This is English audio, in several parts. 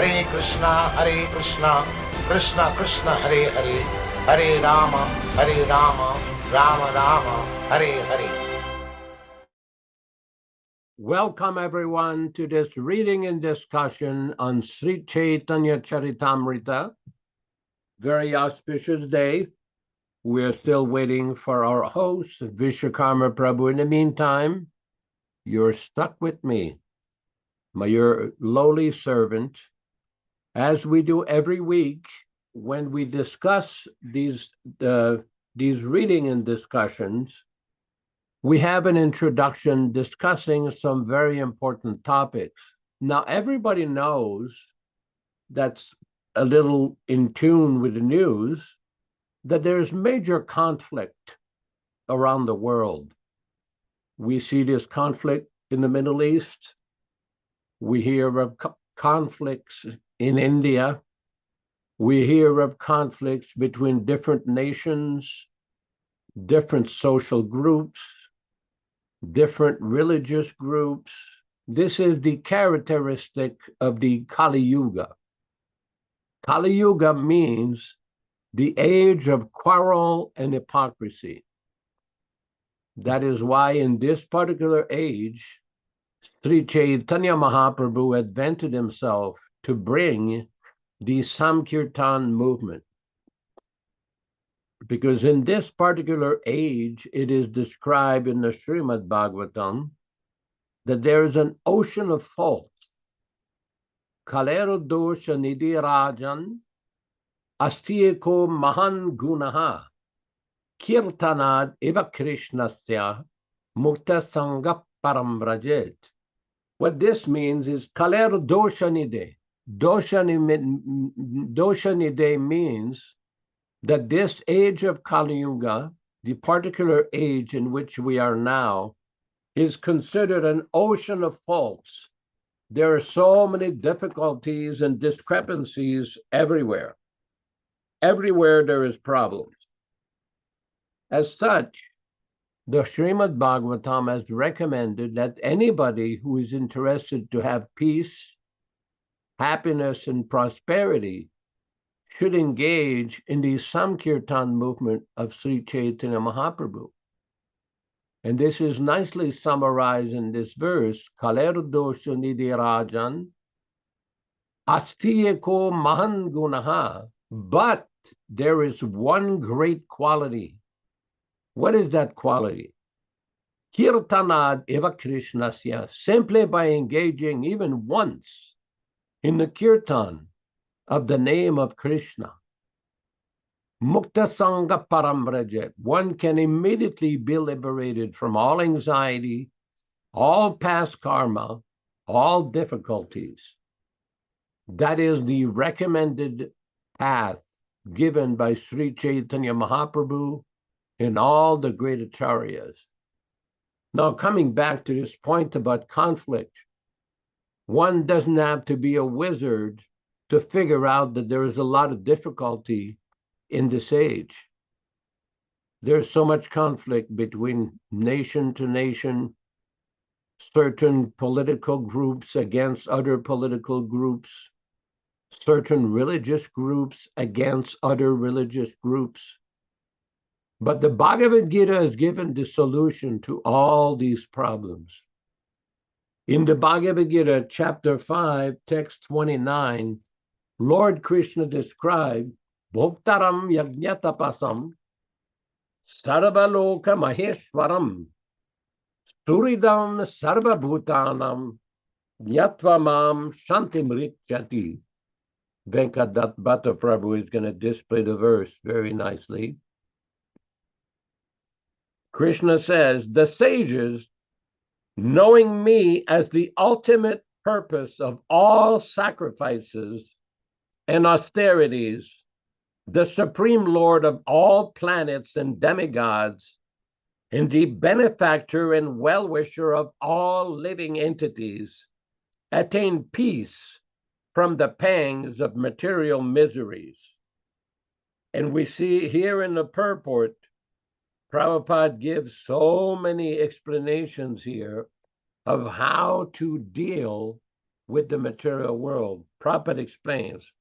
Hare Krishna, Krishna Krishna, Hare Hare, Hare Rama, Rama Rama, Hare Hare. Welcome everyone to this reading and discussion on Sri Chaitanya Charitamrita. Very auspicious day. We're still waiting for our host, Vishwakarma Prabhu. In the meantime, you're stuck with me, your lowly servant, as we do every week when we discuss these reading and discussions. We have an introduction discussing some very important topics. Now, everybody knows, that's a little in tune with the news, that there's major conflict around the world. We see this conflict in the Middle East. We hear of conflicts in India. We hear of conflicts between different nations, different social groups, different religious groups. This is the characteristic of the Kali Yuga. Kali Yuga means the age of quarrel and hypocrisy. That is why in this particular age, Sri Chaitanya Mahaprabhu advented himself to bring the Sankirtan movement. Because in this particular age, it is described in the Srimad Bhagavatam that there is an ocean of faults. Kalero dosha nidhi rajan, astiyeko mahan gunaha, kirtanad eva krishnasya, mukta sangha param vrajet. What this means is kalero dosha nidhi. Dosha nidhi means that this age of Kali Yuga, the particular age in which we are now, is considered an ocean of faults. There are so many difficulties and discrepancies everywhere. Everywhere there is problems. As such, the Srimad Bhagavatam has recommended that anybody who is interested to have peace, happiness, and prosperity should engage in the Sankirtan movement of Sri Chaitanya Mahaprabhu. And this is nicely summarized in this verse, Kalero dosha nidhi rajan, astiyeko mahan gunaha. But there is one great quality. What is that quality? Kirtanad eva krishnasya. Simply by engaging even once in the kirtan of the name of Krishna, mukta sangha param vrajet, one can immediately be liberated from all anxiety, all past karma, all difficulties. That is the recommended path given by Sri Chaitanya Mahaprabhu and all the great acharyas. Now, coming back to this point about conflict, one doesn't have to be a wizard to figure out that there is a lot of difficulty in this age. There's so much conflict between nation to nation, certain political groups against other political groups, certain religious groups against other religious groups. But the Bhagavad Gita has given the solution to all these problems. In the Bhagavad Gita, chapter 5, text 29, Lord Krishna described Bhoktaram Yajñatapasam Sarvaloka Maheshwaram Sturidam Sarvabhutanam Yatvamam Shantimrichati. Venkadat Bhatta Prabhu is going to display the verse very nicely. Krishna says, the sages, knowing me as the ultimate purpose of all sacrifices and austerities, the supreme lord of all planets and demigods, and the benefactor and well-wisher of all living entities, attain peace from the pangs of material miseries. And we see here in the purport, Prabhupada gives so many explanations here of how to deal with the material world. Prabhupada explains,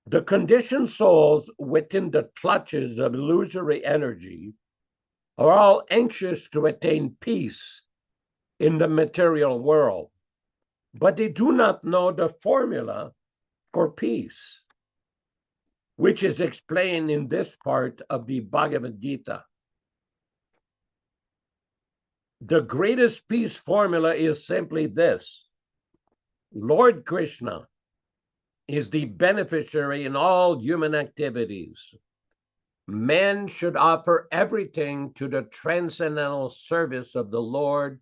the conditioned souls within the clutches of illusory energy are all anxious to attain peace in the material world, but they do not know the formula for peace, which is explained in this part of the Bhagavad Gita. The greatest peace formula is simply this: Lord Krishna is the beneficiary in all human activities. Men should offer everything to the transcendental service of the Lord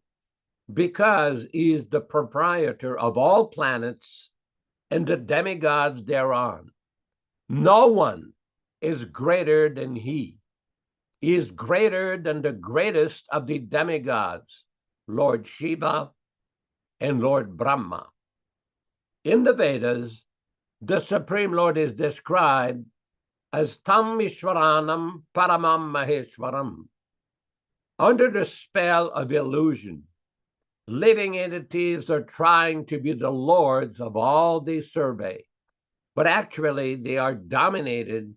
because he is the proprietor of all planets and the demigods thereon. No one is greater than he. He is greater than the greatest of the demigods, Lord Shiva and Lord Brahma. In the Vedas, the Supreme Lord is described as Tam Ishwaranam Paramam Maheshwaram. Under the spell of illusion, living entities are trying to be the lords of all they survey, but actually they are dominated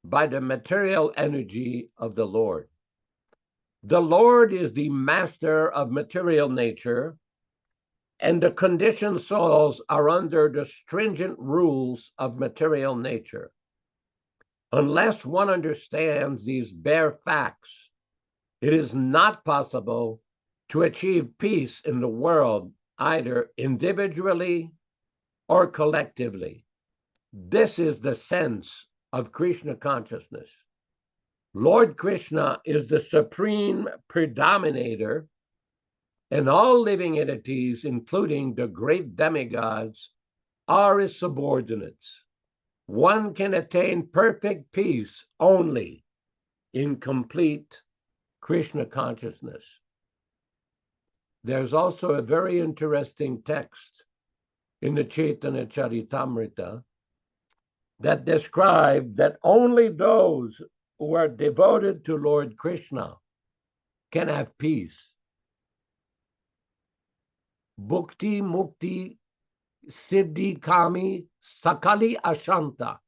by the material energy of the Lord. The Lord is the master of material nature, and the conditioned souls are under the stringent rules of material nature. Unless one understands these bare facts, it is not possible to achieve peace in the world, either individually or collectively. This is the sense of Krishna consciousness. Lord Krishna is the supreme predominator, and all living entities, including the great demigods, are his subordinates. One can attain perfect peace only in complete Krishna consciousness. There's also a very interesting text in the Chaitanya Charitamrita that describes that only those who are devoted to Lord Krishna can have peace. Bhukti Mukti Siddhi Kami Sakali Ashanta.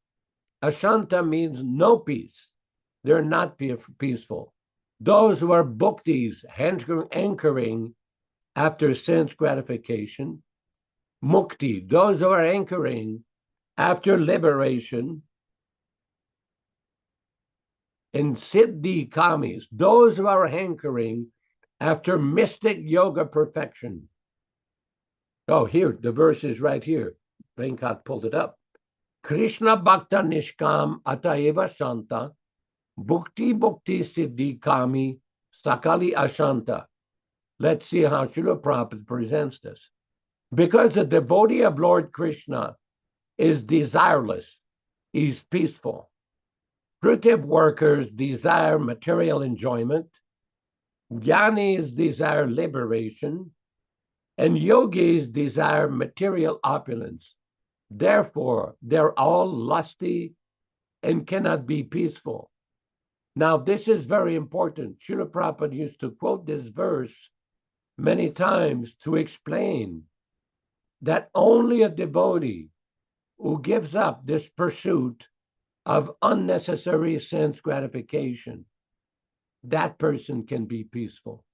Ashanta means no peace. They're not peaceful. Those who are bhuktis, anchoring after sense gratification. Mukti, those who are anchoring after liberation. And Siddhi Kamis, those who are hankering after mystic yoga perfection. Oh, here, the verse is right here. Venkat pulled it up. Krishna Bhakta Nishkam Ataiva Shanta Bhukti Bhukti Siddhi Kami Sakali Ashanta. Let's see how Srila Prabhupada presents this. Because the devotee of Lord Krishna is desireless, he's peaceful. Primitive workers desire material enjoyment, jnanis desire liberation, and yogis desire material opulence. Therefore, they're all lusty and cannot be peaceful. Now, this is very important. Srila Prabhupada used to quote this verse many times to explain that only a devotee who gives up this pursuit of unnecessary sense gratification, that person can be peaceful.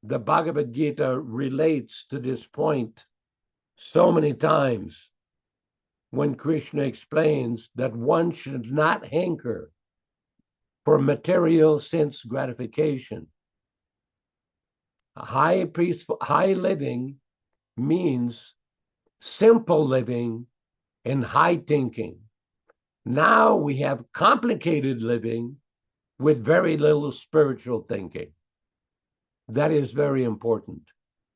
The Bhagavad Gita relates to this point so many times when Krishna explains that one should not hanker for material sense gratification. High living means simple living and high thinking. Now we have complicated living with very little spiritual thinking. That is very important.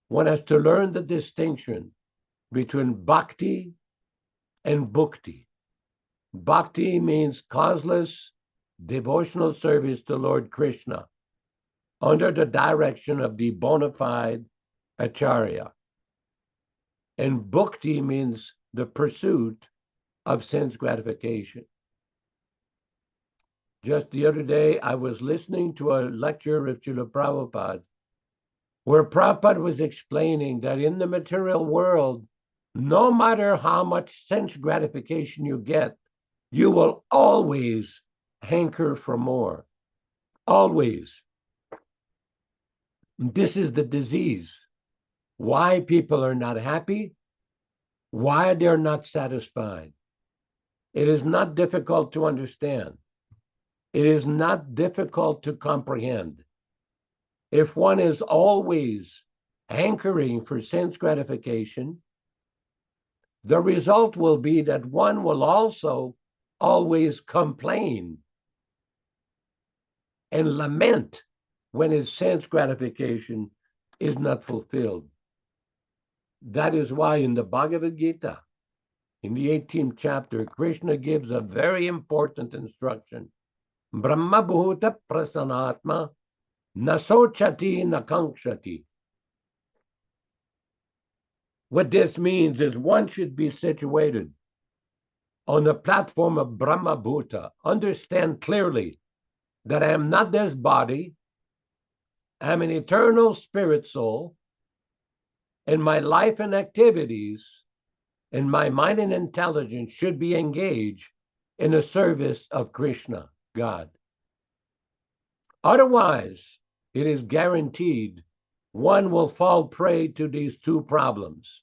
One has to learn the distinction between bhakti and bhukti. Bhakti means causeless devotional service to Lord Krishna under the direction of the bona fide acharya. And bhukti means the pursuit of sense gratification. Just the other day, I was listening to a lecture of Srila Prabhupada, where Prabhupada was explaining that in the material world, No matter how much sense gratification you get, you will always hanker for more. Always. This is the disease. Why people are not happy, why they're not satisfied. It is not difficult to understand. It is not difficult to comprehend. If one is always hankering for sense gratification, the result will be that one will also always complain and lament when his sense gratification is not fulfilled. That is why in the Bhagavad Gita, in the 18th chapter, Krishna gives a very important instruction. Brahma bhuta prasanatma nasochati nakankshati. What this means is one should be situated on the platform of Brahma bhuta. Understand clearly that I am not this body. I'm an eternal spirit soul, and my life and activities and my mind and intelligence should be engaged in the service of Krishna, God. Otherwise, it is guaranteed one will fall prey to these two problems: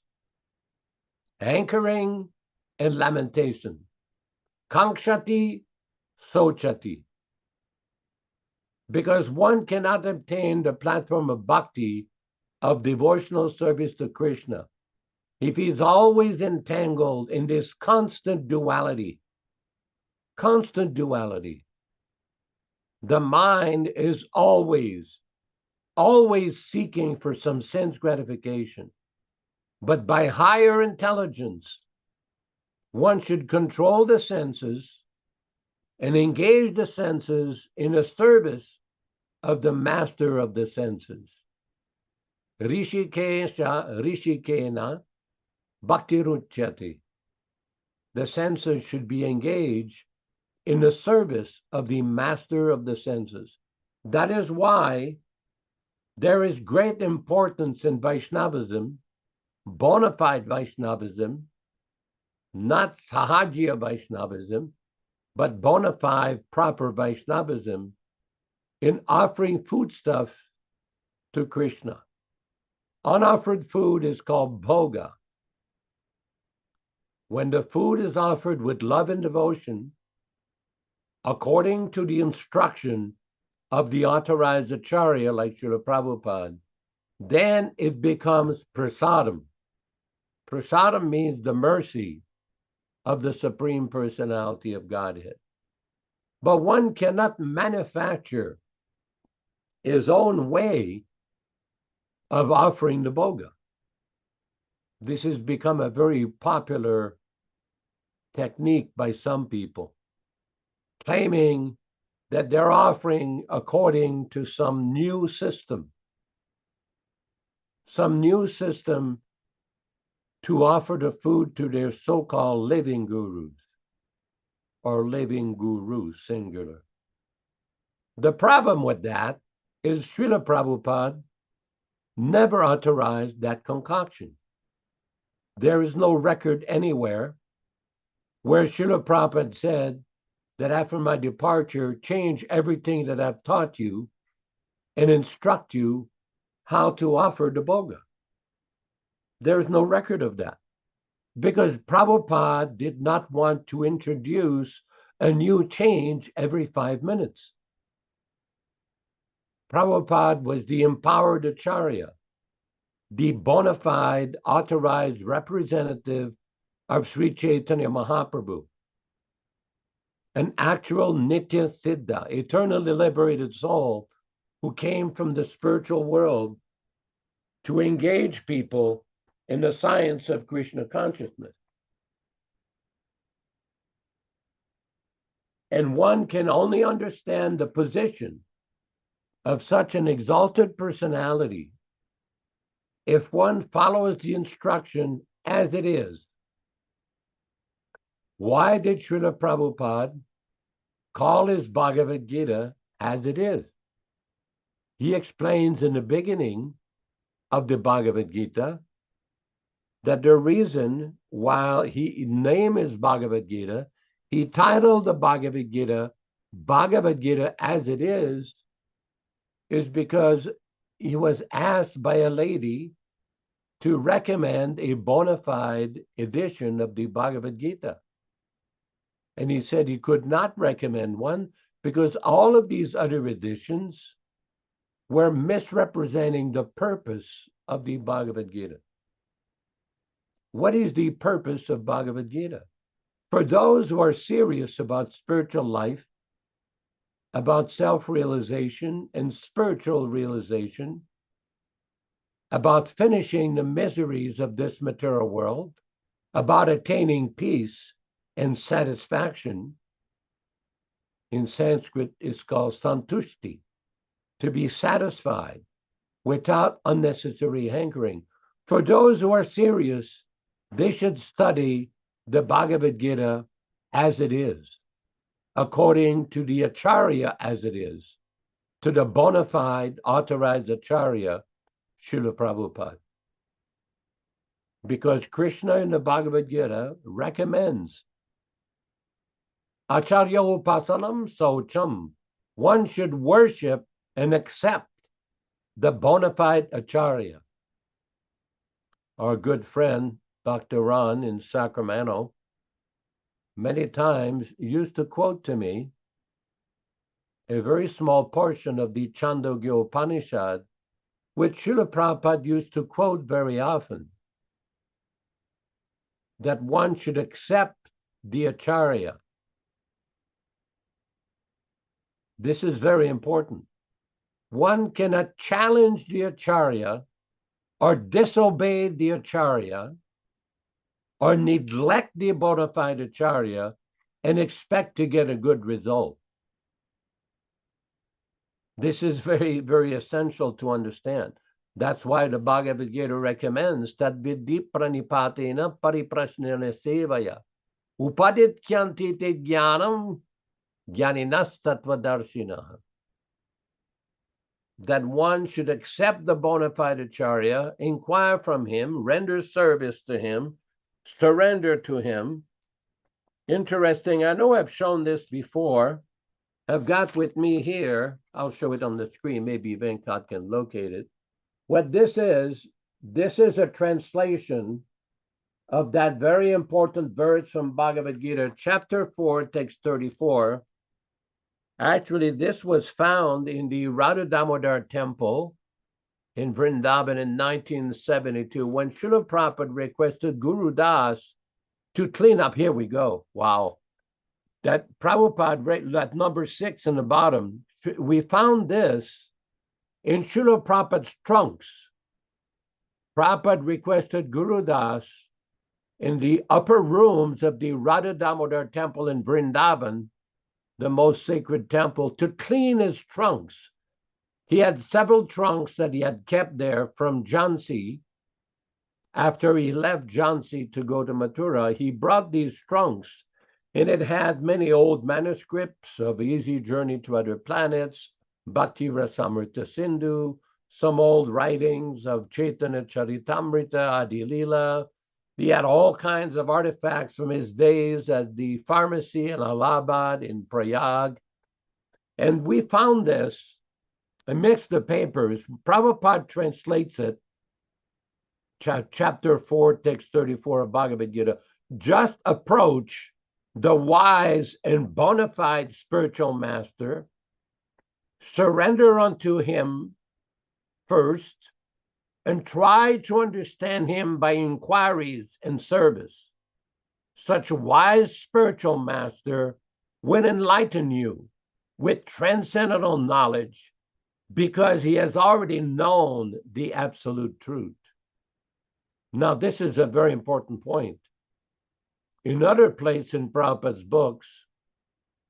hankering and lamentation. Kankshati, sochati. Because one cannot obtain the platform of bhakti, of devotional service to Krishna, if he's always entangled in this constant duality. Constant duality. The mind is always seeking for some sense gratification. But by higher intelligence, one should control the senses and engage the senses in the service of the master of the senses. Rishikesha rishikena bhaktiruchyate. The senses should be engaged in the service of the master of the senses. That is why there is great importance in Vaishnavism, bona fide Vaishnavism, not Sahajya Vaishnavism, but bona fide proper Vaishnavism, in offering foodstuff to Krishna. Unoffered food is called bhoga. When the food is offered with love and devotion, according to the instruction of the authorized acharya like Srila Prabhupada, then it becomes prasadam. Prasadam means the mercy of the Supreme Personality of Godhead. But one cannot manufacture his own way of offering the bhoga. This has become a very popular technique by some people, claiming that they're offering according to some new system to offer the food to their so-called living gurus, or living gurus, singular. The problem with that is Srila Prabhupada never authorized that concoction. There is no record anywhere where Srila Prabhupada said that after my departure, change everything that I've taught you and instruct you how to offer the bhoga. There's no record of that, because Prabhupada did not want to introduce a new change every 5 minutes. Prabhupada was the empowered acharya, the bona fide authorized representative of Sri Chaitanya Mahaprabhu, an actual Nitya Siddha, eternally liberated soul who came from the spiritual world to engage people in the science of Krishna consciousness. And one can only understand the position of such an exalted personality if one follows the instruction as it is. Why did Srila Prabhupada call his Bhagavad Gita as it is? He explains in the beginning of the Bhagavad Gita that the reason why he named his Bhagavad Gita, he titled the Bhagavad Gita as it is because he was asked by a lady to recommend a bona fide edition of the Bhagavad Gita. And he said he could not recommend one because all of these other editions were misrepresenting the purpose of the Bhagavad Gita. What is the purpose of Bhagavad Gita? For those who are serious about spiritual life, about self-realization and spiritual realization, about finishing the miseries of this material world, about attaining peace and satisfaction. In Sanskrit, it's called santushti, to be satisfied without unnecessary hankering. For those who are serious, they should study the Bhagavad Gita as it is, according to the Acharya as it is, to the bona fide authorized Acharya, Srila Prabhupada. Because Krishna in the Bhagavad Gita recommends Acharya upasanam saucham. One should worship and accept the bona fide Acharya. Our good friend, Dr. Ron in Sacramento, many times used to quote to me a very small portion of the Chandogya Upanishad, which Srila Prabhupada used to quote very often, that one should accept the Acharya. This is very important. One cannot challenge the Acharya or disobey the Acharya or neglect the bona fide Acharya and expect to get a good result. This is very, very essential to understand. That's why the Bhagavad Gita recommends that vidhi pranipatena pariprasnena sevaya upadityanti te jnanam jnaninas tattvadarshinaha. That one should accept the bona fide Acharya, inquire from him, render service to him, surrender to him. Interesting, I know I've shown this before. I've got with me here, I'll show it on the screen, maybe Venkat can locate it. What this is a translation of that very important verse from Bhagavad Gita, chapter 4, text 34. Actually, this was found in the Radha Damodar temple in Vrindavan in 1972 when Srila Prabhupada requested Guru Das to clean up. Here we go. Wow. That Prabhupada, that number 6 in the bottom, we found this in Srila Prabhupada's trunks. Prabhupada requested Guru Das in the upper rooms of the Radha Damodar temple in Vrindavan, the most sacred temple, to clean his trunks. He had several trunks that he had kept there from Jhansi. After he left Jhansi to go to Mathura, he brought these trunks, and it had many old manuscripts of Easy Journey to Other Planets, Bhakti Rasamrita Sindhu, some old writings of Chaitanya Charitamrita, Adi Lila. He had all kinds of artifacts from his days at the pharmacy in Allahabad, in Prayag. And we found this amidst the papers. Prabhupada translates it, chapter 4, text 34 of Bhagavad Gita. Just approach the wise and bona fide spiritual master, surrender unto him first, and try to understand him by inquiries and service. Such a wise spiritual master will enlighten you with transcendental knowledge because he has already known the absolute truth. Now, this is a very important point. In other places in Prabhupada's books,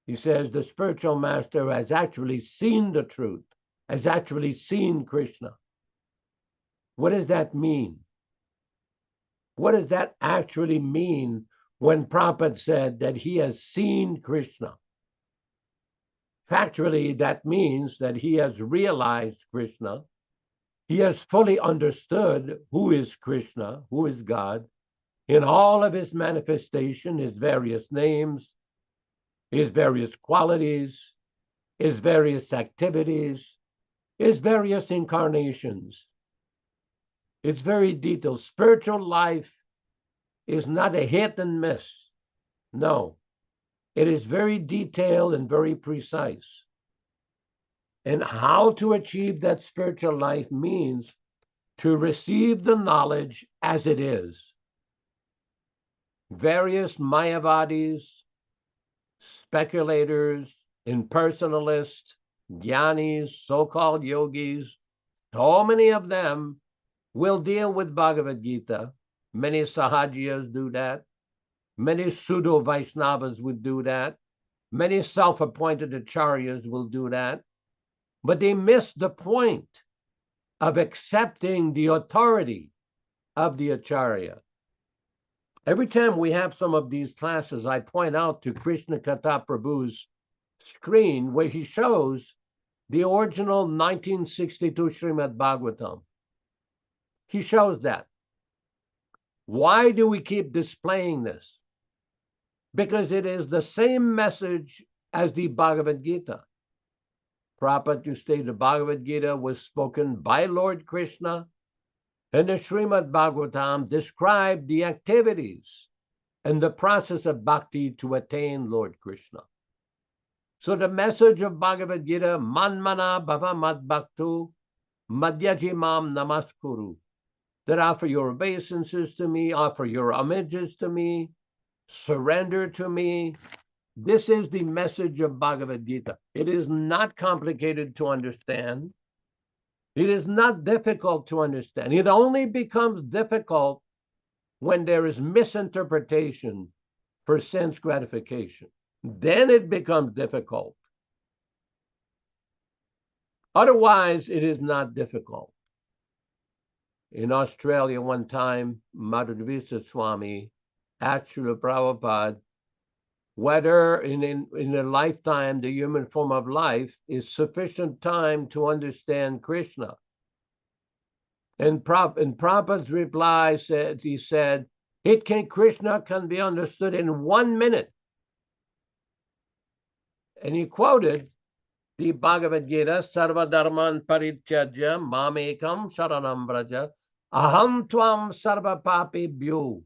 he says the spiritual master has actually seen the truth, has actually seen Krishna. What does that mean? What does that actually mean when Prabhupada said that he has seen Krishna? Factually, that means that he has realized Krishna. He has fully understood who is Krishna, who is God, in all of his manifestation, his various names, his various qualities, his various activities, his various incarnations. It's very detailed. Spiritual life is not a hit and miss. No, it is very detailed and very precise. And how to achieve that spiritual life means to receive the knowledge as it is. Various Mayavadis, speculators, impersonalists, jnanis, so-called yogis, so many of them will deal with Bhagavad Gita. Many Sahajiyas do that. Many pseudo-Vaishnavas would do that. Many self-appointed acharyas will do that. But they miss the point of accepting the authority of the acharya. Every time we have some of these classes, I point out to Krishna Katha Prabhu's screen where he shows the original 1962 Srimad Bhagavatam. He shows that. Why do we keep displaying this? Because it is the same message as the Bhagavad Gita. Prabhupada, you state the Bhagavad Gita was spoken by Lord Krishna, and the Srimad Bhagavatam described the activities and the process of bhakti to attain Lord Krishna. So the message of Bhagavad Gita, Manmana Bhava Mad Bhaktu Madhyajimam Namaskuru, that offer your obeisances to me, offer your homages to me, surrender to me. This is the message of Bhagavad Gita. It is not complicated to understand. It is not difficult to understand. It only becomes difficult when there is misinterpretation for sense gratification. Then it becomes difficult. Otherwise, it is not difficult. In Australia, one time, Madhvendra Swami asked Srila Prabhupada whether in a lifetime, the human form of life is sufficient time to understand Krishna. And Prabhupada's reply said, he said, Krishna can be understood in 1 minute. And he quoted the Bhagavad Gita, Sarva Dharman Parityajya Mamekam Sharanam Vraja Aham Tvam Sarva Papebhyo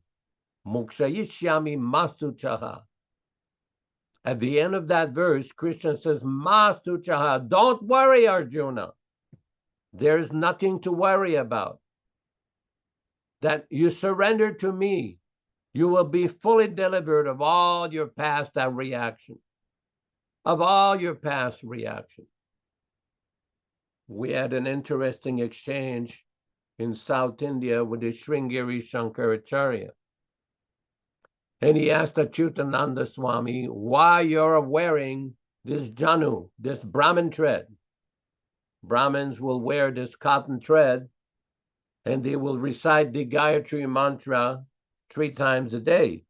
Mukshayishyami Masuchaha. At the end of that verse, Krishna says, Masuchaha, don't worry, Arjuna. There's nothing to worry about. That you surrender to me, you will be fully delivered of all your past reaction. Of all your past reaction. We had an interesting exchange in South India with the Sringeri Shankaracharya. And he asked Nityānanda Swami why you're wearing this janu, this Brahmin thread. Brahmins will wear this cotton thread and they will recite the Gayatri mantra 3 times a day.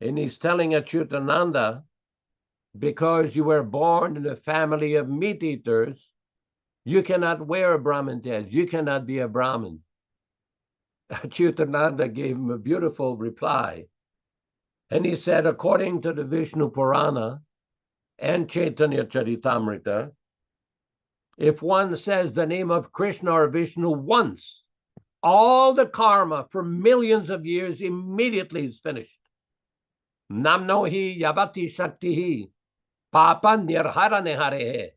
And he's telling Nityānanda, because you were born in a family of meat eaters, you cannot wear a Brahmin thread. You cannot be a Brahmin. Nityānanda gave him a beautiful reply. And he said, according to the Vishnu Purana and Chaitanya Charitamrita, if one says the name of Krishna or Vishnu once, all the karma for millions of years immediately is finished. Namno hi yavati shaktihi papa nirharane harehe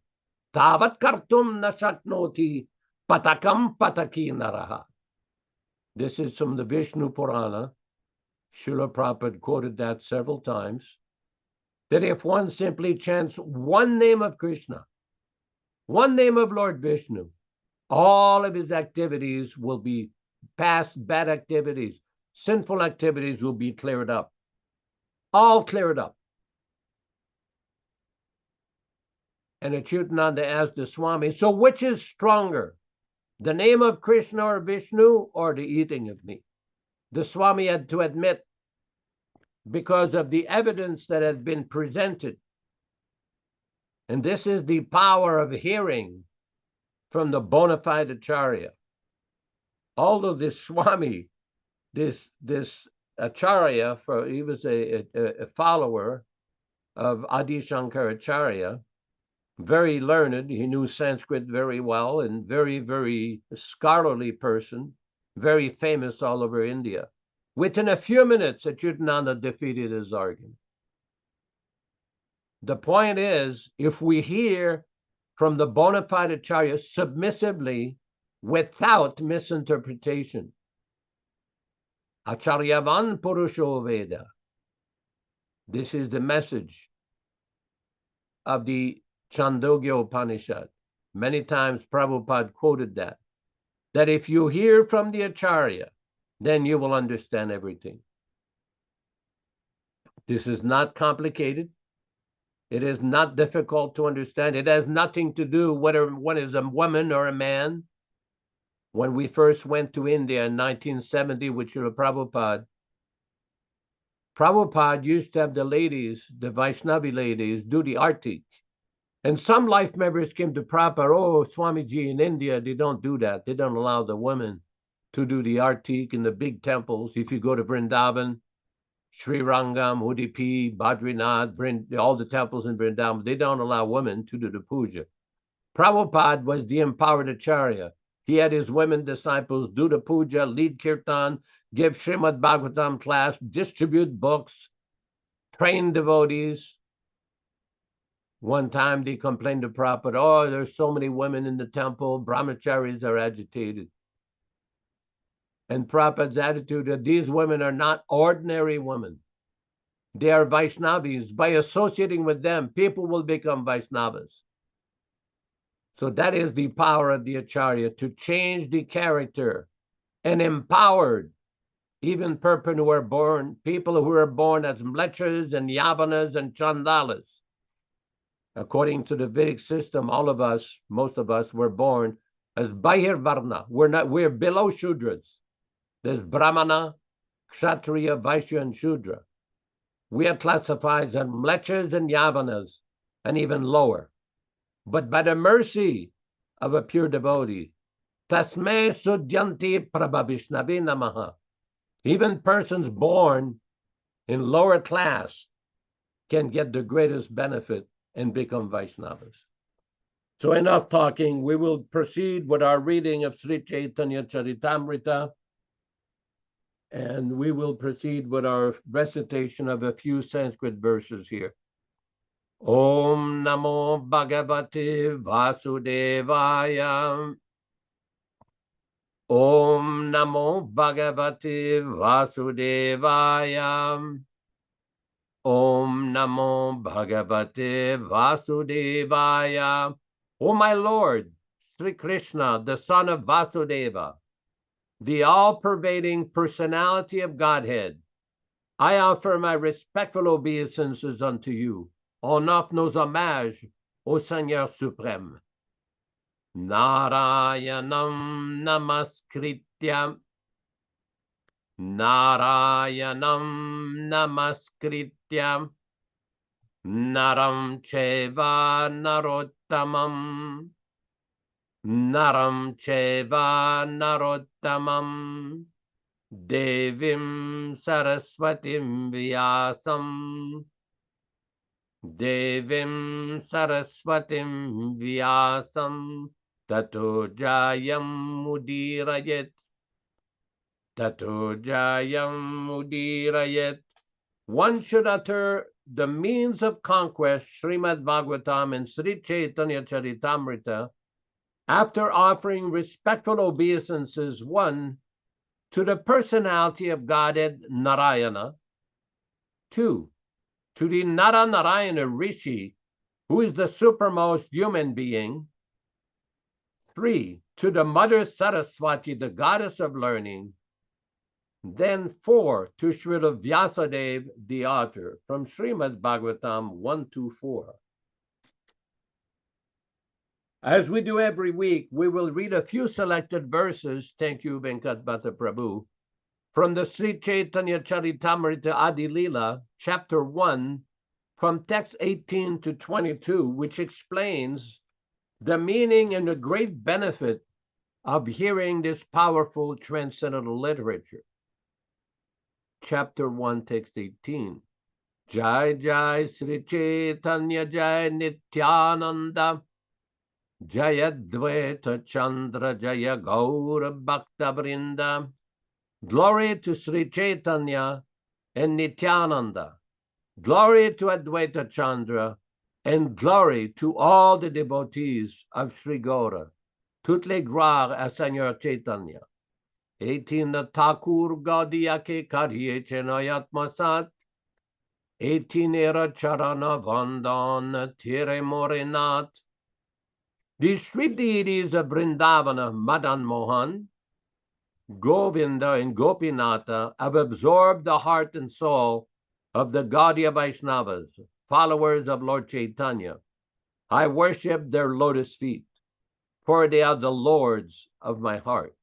tavat kartum na shaknoti patakam pataki naraha. This is from the Vishnu Purana. Srila Prabhupada quoted that several times, that if one simply chants one name of Krishna, one name of Lord Vishnu, all of his activities will be past bad activities, sinful activities will be cleared up. All cleared up. And Nityānanda asked the Swami, so which is stronger, the name of Krishna or Vishnu or the eating of meat? The Swami had to admit, because of the evidence that had been presented. And this is the power of hearing from the bona fide acharya. although this Swami, this Acharya, he was a follower of Adi Shankaracharya, very learned. He knew Sanskrit very well and very, very scholarly person, very famous all over India. Within a few minutes, Nityānanda defeated his argument. The point is, if we hear from the bona fide Acharya submissively, without misinterpretation, Acharyavan Purusho Veda, this is the message of the Chandogya Upanishad. Many times Prabhupada quoted that if you hear from the Acharya, then you will understand everything. This is not complicated. It is not difficult to understand. It has nothing to do whether one is a woman or a man. When we first went to India in 1970 with Srila Prabhupada used to have the ladies, the Vaishnavi ladies, do the artik. And some life members came to Prabhupada, oh, Swamiji, in India, they don't do that. They don't allow the women to do the artik in the big temples. If you go to Vrindavan, Sri Rangam, Udupi, Badrinath, all the temples in Vrindavan, they don't allow women to do the puja. Prabhupada was the empowered Acharya. He had his women disciples do the puja, lead kirtan, give Srimad Bhagavatam class, distribute books, train devotees. One time they complained to Prabhupada, oh, there's so many women in the temple, brahmacharis are agitated. And Prabhupada's attitude that these women are not ordinary women. They are Vaishnavis. By associating with them, people will become Vaishnavas. So that is the power of the Acharya, to change the character and empowered even people who are born as mlechas and yavanas and chandalas. According to the Vedic system, all of us, most of us, were born as Bahir Varna. We're below Shudras. There's Brahmana, Kshatriya, Vaishya, and Shudra. We are classified as mlechas and yavanas, and even lower. But by the mercy of a pure devotee, Tasme Sudyanti Prabhavishnavi Namaha. Even persons born in lower class can get the greatest benefit and become Vaishnavas. So enough talking. We will proceed with our reading of Sri Chaitanya Charitamrita, and we will proceed with our recitation of a few Sanskrit verses here. Om Namo Bhagavate Vasudevaya. Om Namo Bhagavate Vasudevaya. Om Namo Bhagavate Vasudevaya. O my Lord, Sri Krishna, the son of Vasudeva, the all-pervading personality of Godhead, I offer my respectful obeisances unto you. On offre nos hommages au Seigneur suprême. Narayanam namaskritya. Narayanam namaskritya. Naram cheva narottamam. Naram cheva narottamam. Devim saraswatim vyasam. Devim saraswatim vyasam. Tato jayam mudirayet. Tato jayam mudirayet. One should utter the means of conquest, Srimad Bhagavatam and Sri Chaitanya Charitamrita, after offering respectful obeisances, one, to the personality of Godhead Narayana, two, to the Nara-Narayana Rishi, who is the supermost human being, three, to the Mother Saraswati, the goddess of learning, then four, to Srila Vyasadeva, the author, from Srimad Bhagavatam 1-4. As we do every week, we will read a few selected verses, thank you, Venkat Bhatta Prabhu, from the Sri Chaitanya Charitamrita Adi Lila, chapter 1, from text 18 to 22, which explains the meaning and the great benefit of hearing this powerful transcendental literature. Chapter 1, text 18. Jai Jai Sri Chaitanya Jai Nityānanda Jaya Dvaita Chandra Jaya Gaura Bhakta Vrinda. Glory to Sri Chaitanya and Nityānanda. Glory to Advaita Chandra, and glory to all the devotees of Sri Gaura. Toutes les gloires à Seigneur Chaitanya. 18 Thakur Gaudiya ke Kariye Chenayat Masat. 18 Era Charana Vandan Tire Morinat. These three deities of Vrindavana, Madan Mohan, Govinda, and Gopinatha have absorbed the heart and soul of the Gaudiya Vaishnavas, followers of Lord Chaitanya. I worship their lotus feet, for they are the lords of my heart.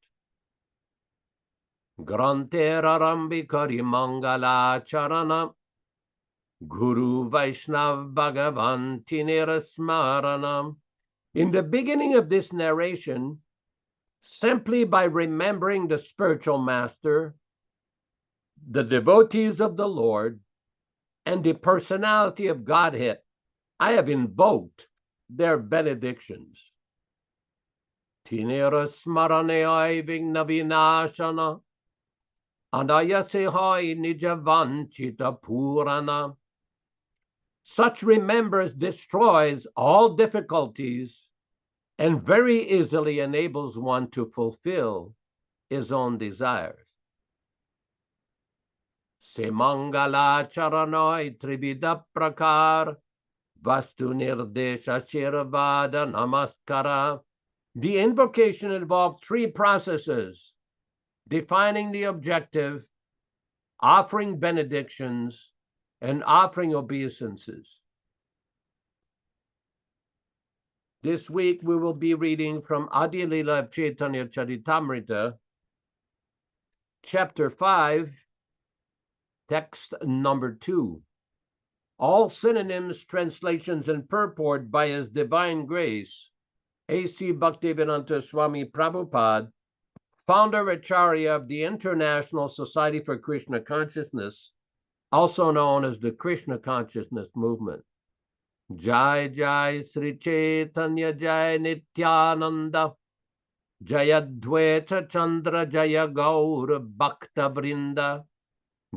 Grantera Rambi Kari Mangala Charana Guru Vaishnav Bhagavan Tinera Smarana. In the beginning of this narration, simply by remembering the spiritual master, the devotees of the Lord, and the personality of Godhead, I have invoked their benedictions. Tinera Smarane Vigna Vinashana Anayasehoi Nijavanchita Purana. Such remembrance destroys all difficulties and very easily enables one to fulfill his own desires. Semangala Charanoi Trivida Prakar Vastu Nirdesha Shiravada Namaskara. The invocation involved three processes: defining the objective, offering benedictions, and offering obeisances. This week we will be reading from Adi Lila of Chaitanya Charitamrita, chapter 5, text number 2. All synonyms, translations, and purport by His Divine Grace, A.C. Bhaktivedanta Swami Prabhupada, founder Acharya of the International Society for Krishna Consciousness, also known as the Krishna Consciousness Movement. Jai Jai Sri Chaitanya Jai Nityānanda Jaya Dvaita Chandra Jaya Gaura Bhakta Vrinda.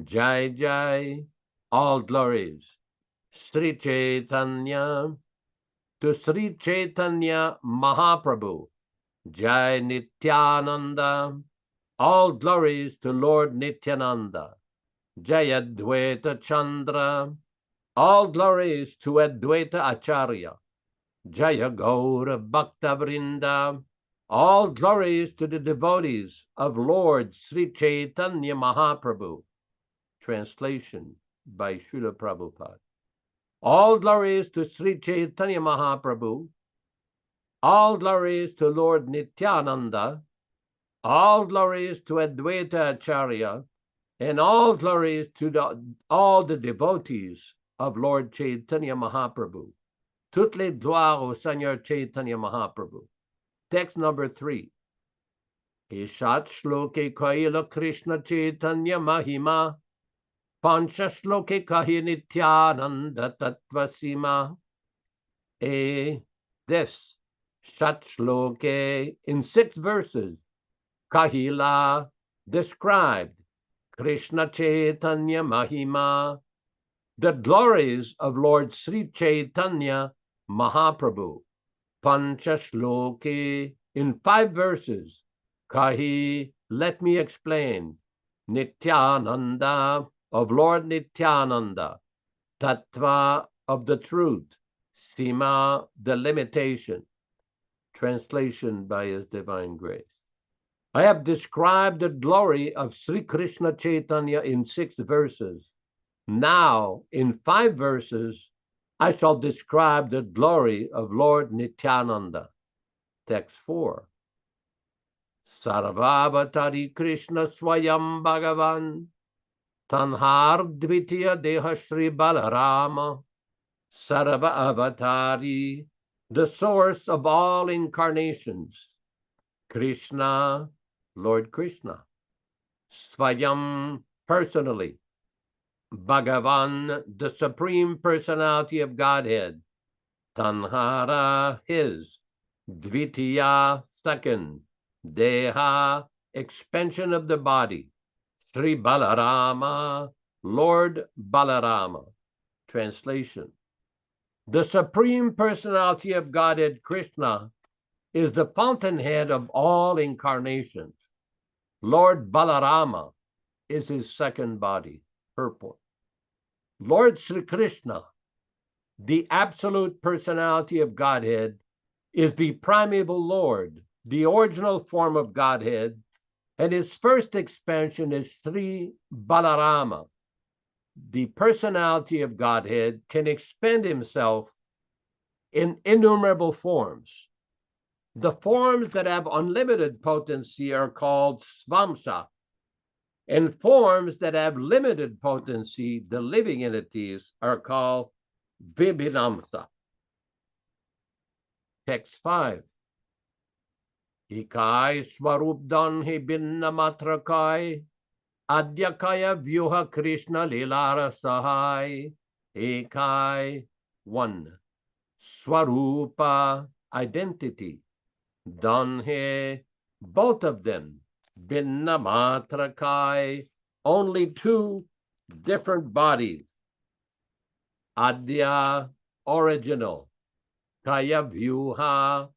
Jai Jai, all glories, Sri Chaitanya, to Sri Chaitanya Mahaprabhu. Jai Nityānanda, all glories to Lord Nityānanda. Jaya Dvaita Chandra, all glories to Advaita Acharya. Jaya Gaura Bhakta Vrinda, all glories to the devotees of Lord Sri Chaitanya Mahaprabhu. Translation by Srila Prabhupada. All glories to Sri Chaitanya Mahaprabhu. All glories to Lord Nityānanda. All glories to Advaita Acharya. And all glories to all the devotees of Lord Chaitanya Mahaprabhu. Toutes les gloires au Seigneur Chaitanya Mahaprabhu. Text number 3. Ishat shloke kaila Krishna Chaitanya Mahima. Pancha shloke kahi Nityānanda Tattvasima. This Shat shloke in 6 verses, Kahila described Krishna Chaitanya Mahima, the glories of Lord Sri Chaitanya Mahaprabhu. Pancha shloke in 5 verses, Kahi, let me explain, Nityānanda, of Lord Nityānanda, Tattva, of the truth, Sima, the limitation. Translation by His Divine Grace. I have described the glory of Sri Krishna Chaitanya in 6 verses. Now, in 5 verses, I shall describe the glory of Lord Nityānanda. Text 4. Sarvavatari Krishna Swayam Bhagavan Tanhar Dvitiya Deha Sri Balarama Sarva Avatari, the source of all incarnations. Krishna, Lord Krishna. Svayam, personally. Bhagavan, the Supreme Personality of Godhead. Tanhara, his. Dvitiya, second. Deha, expansion of the body. Sri Balarama, Lord Balarama. Translation. The Supreme Personality of Godhead, Krishna, is the fountainhead of all incarnations. Lord Balarama is his second body. Purport. Lord Sri Krishna, the absolute personality of Godhead, is the primeval Lord, the original form of Godhead, and his first expansion is Sri Balarama. The personality of Godhead can expend himself in innumerable forms. The forms that have unlimited potency are called svamsa, and forms that have limited potency, the living entities, are called vibhinamsa. Text 5. Ikai swarupdan hi binna matrakai, adyakaya vyuha Krishna lilara sahai. Ikai, one. Swarupa, identity. Danhe, both of them. Binna matrakai, only two different bodies. Adya, original. Kaya vyuha,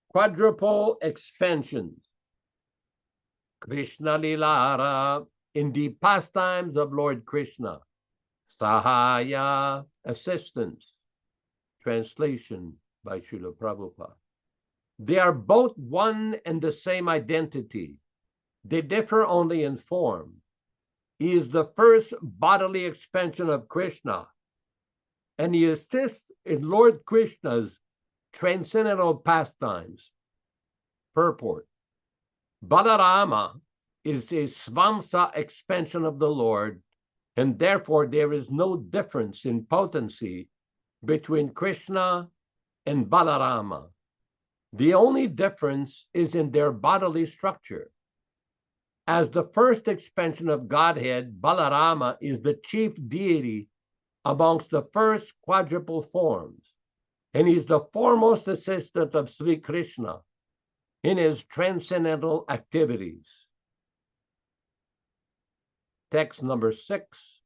quadruple expansions. Krishna lilara, in the pastimes of Lord Krishna. Sahaya, assistance. Translation by Srila Prabhupada. They are both one and the same identity. They differ only in form. He is the first bodily expansion of Krishna, and he assists in Lord Krishna's transcendental pastimes. Purport. Balarama is a svamsa expansion of the Lord, and therefore there is no difference in potency between Krishna and Balarama. The only difference is in their bodily structure. As the first expansion of Godhead, Balarama is the chief deity amongst the first quadruple forms, and he's the foremost assistant of Sri Krishna in his transcendental activities. Text number 6.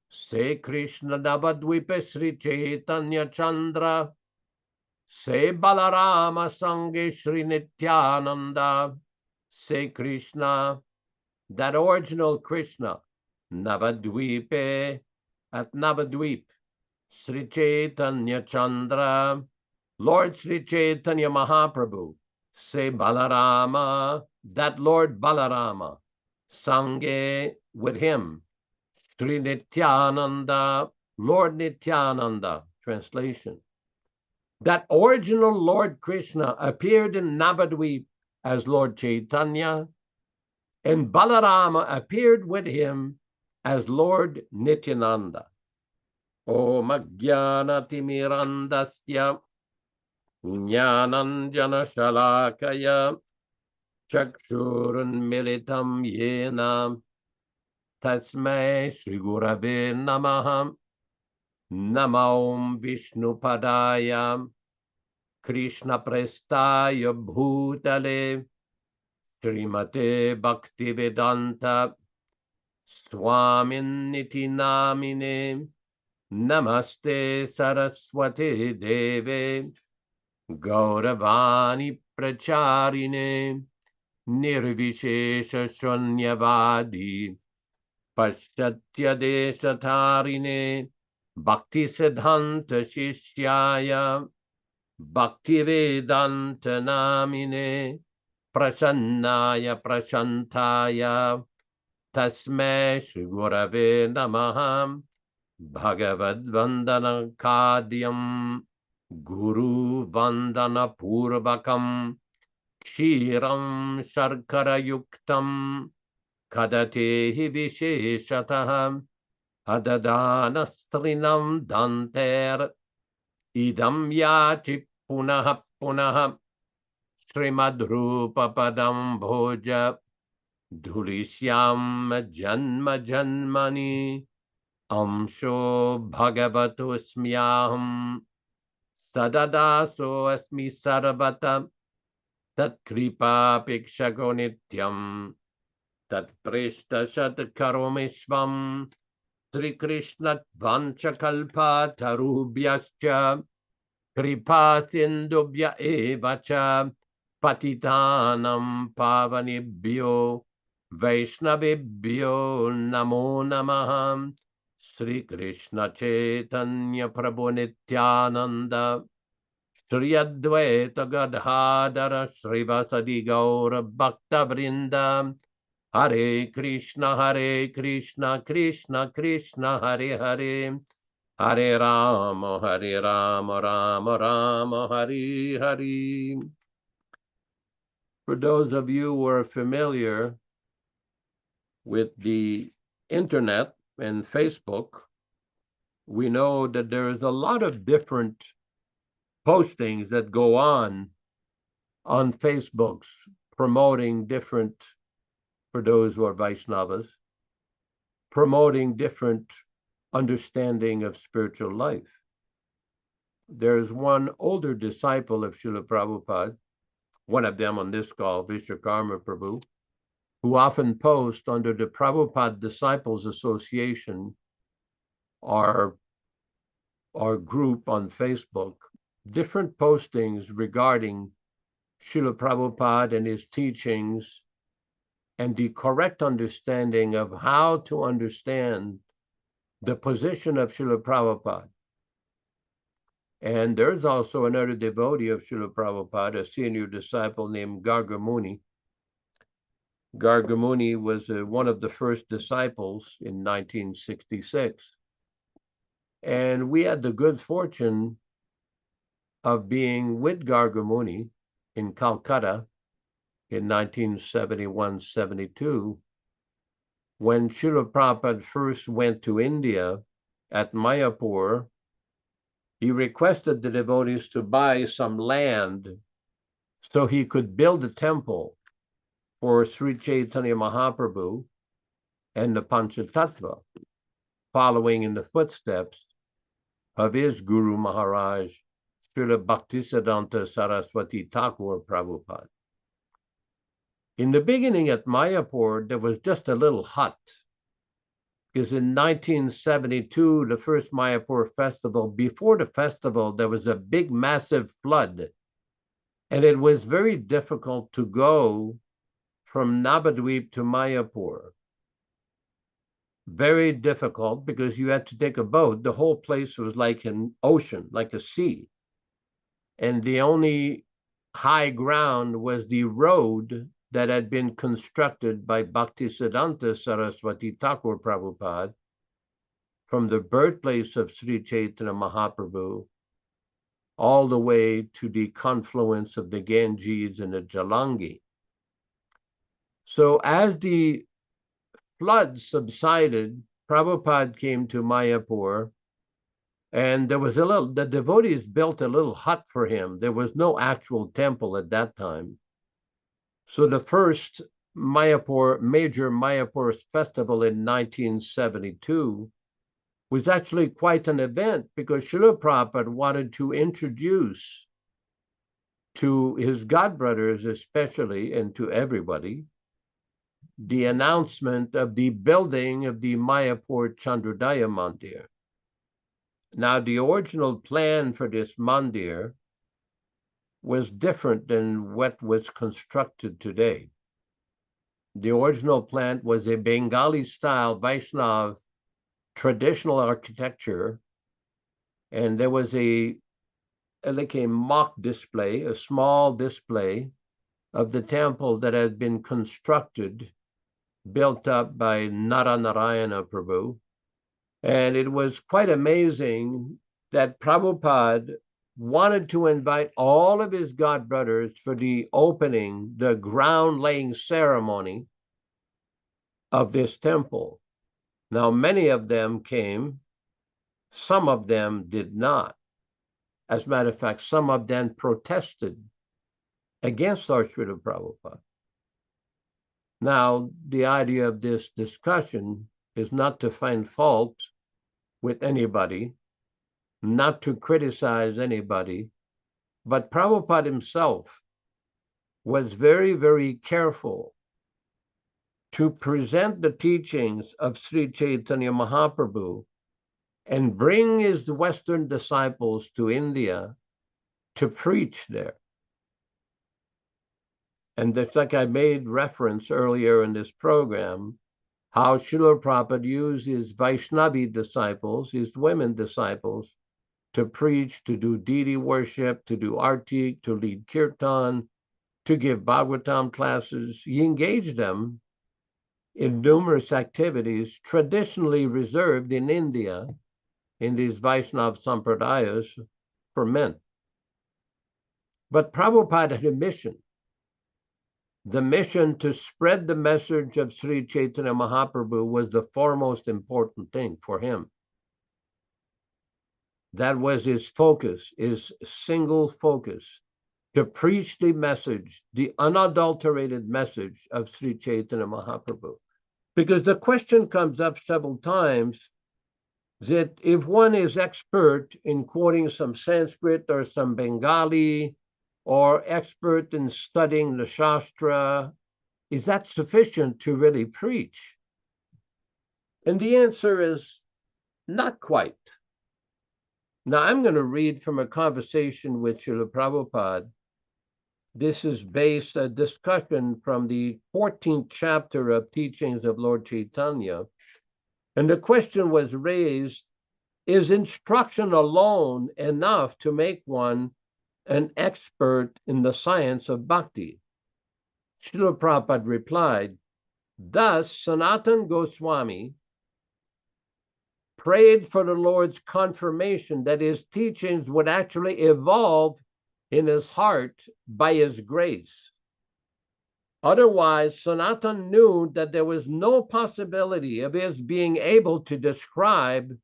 Se Krishna Navadvipe Sri Chaitanya Chandra, Se Balarama Sange Sri Nityānanda, Se Krishna, that original Krishna, Navadvipe, at Navadvip, Sri Chaitanya Chandra, Lord Sri Chaitanya Mahaprabhu, Se Balarama, that Lord Balarama, Sange, with him, Sri Nityānanda, Lord Nityānanda. Translation. That original Lord Krishna appeared in Navadvip as Lord Chaitanya, and Balarama appeared with him as Lord Nityānanda. Om Ajnanatimirandasya Jnananjana Shalakaya Chakshurunmilitam Yena Tasmai Shri Gurave Namaha. Namo Vishnupadaya Krishna Prestaya Bhutale Srimate Bhaktivedanta Swamin Niti Namine Namaste Saraswati Deve Gauravani Pracharine Nirvishesha Shunyavadi Paschatya Deshatarine Bhakti Siddhanta Shishyaya Bhakti Vedanta Namine Prasannaya Prashantaya Tasmai Shri Gurave Namaha. Bhagavad Vandana Kadyam Guru Vandana Purvakam Kshiram Sharkara Yuktam Kadatehi Visheshataham Adadana-strinam danter idam yachi punaha punaha Srimad Rupa Padam Bhoja Dhurishyam Janma Janmani Amsho Bhagavato Smyaham Sadadaso Asmi Sarvata Tat Kripa Pikshago Nityam Tat Prishta Shat Karomishvam Sri Krishna Vanchakalpa Tarubhyascha Kripa Sindubhya Evacha Patitanam Pavanibhyo Vaishnavibhyo Namo Namah Sri Krishna Chaitanya Prabhu Nityānanda Sri Advaita Gadadhara Srivasadi Gaura Bhakta Vrinda Hare Krishna Krishna Krishna Hare Hare Hare Rama Rama Rama Hare Hare. For those of you who are familiar with the internet and Facebook, we know that there is a lot of different postings that go on Facebooks promoting different, for those who are Vaishnavas, promoting different understanding of spiritual life. There's one older disciple of Srila Prabhupada, one of them on this call, Vishwakarma Prabhu, who often posts under the Prabhupada Disciples Association, our group on Facebook, different postings regarding Srila Prabhupada and his teachings and the correct understanding of how to understand the position of Srila Prabhupada. And there's also another devotee of Srila Prabhupada, a senior disciple named Gargamuni. Gargamuni was one of the first disciples in 1966. And we had the good fortune of being with Gargamuni in Calcutta in 1971-72, when Srila Prabhupada first went to India at Mayapur. He requested the devotees to buy some land so he could build a temple for Sri Chaitanya Mahaprabhu and the Panchatattva, following in the footsteps of his Guru Maharaj, Srila Bhaktisiddhanta Saraswati Thakur Prabhupada. In the beginning at Mayapur, there was just a little hut, because in 1972, the first Mayapur festival, before the festival, there was a big, massive flood. And it was very difficult to go from Navadvip to Mayapur. Very difficult, because you had to take a boat. The whole place was like an ocean, like a sea. And the only high ground was the road that had been constructed by Bhaktisiddhanta Saraswati Thakur Prabhupada from the birthplace of Sri Chaitanya Mahaprabhu all the way to the confluence of the Ganges and the Jalangi. So as the flood subsided, Prabhupada came to Mayapur, and there was the devotees built a little hut for him. There was no actual temple at that time. So the first major Mayapur festival in 1972 was actually quite an event, because Srila Prabhupada wanted to introduce to his godbrothers especially, and to everybody, the announcement of the building of the Mayapur Chandrodaya Mandir. Now, the original plan for this mandir was different than what was constructed today. The original plan was a Bengali-style Vaishnav traditional architecture, and there was like a mock display, a small display of the temple that had been constructed, built up by Nityānanda Prabhu. And it was quite amazing that Prabhupada wanted to invite all of his godbrothers for the opening, the ground-laying ceremony of this temple. Now, many of them came, some of them did not. As a matter of fact, some of them protested against our Srila Prabhupada. Now, the idea of this discussion is not to find fault with anybody, not to criticize anybody, but Prabhupada himself was very, very careful to present the teachings of Sri Chaitanya Mahaprabhu and bring his Western disciples to India to preach there. And just like I made reference earlier in this program, how Srila Prabhupada used his Vaishnavi disciples, his women disciples, to preach, to do deity worship, to do arti, to lead kirtan, to give Bhagavatam classes. He engaged them in numerous activities traditionally reserved in India, in these Vaishnava sampradayas, for men. But Prabhupada had a mission. The mission to spread the message of Sri Chaitanya Mahaprabhu was the foremost important thing for him. That was his focus, his single focus, to preach the message, the unadulterated message of Sri Chaitanya Mahaprabhu. Because the question comes up several times that if one is expert in quoting some Sanskrit or some Bengali, or expert in studying the Shastra, is that sufficient to really preach? And the answer is not quite. Now, I'm going to read from a conversation with Srila Prabhupada. This is based on a discussion from the 14th chapter of Teachings of Lord Chaitanya. And the question was raised, is instruction alone enough to make one an expert in the science of bhakti? Srila Prabhupada replied, thus Sanatana Goswami prayed for the Lord's confirmation that his teachings would actually evolve in his heart by his grace. Otherwise, Sanatana knew that there was no possibility of his being able to describe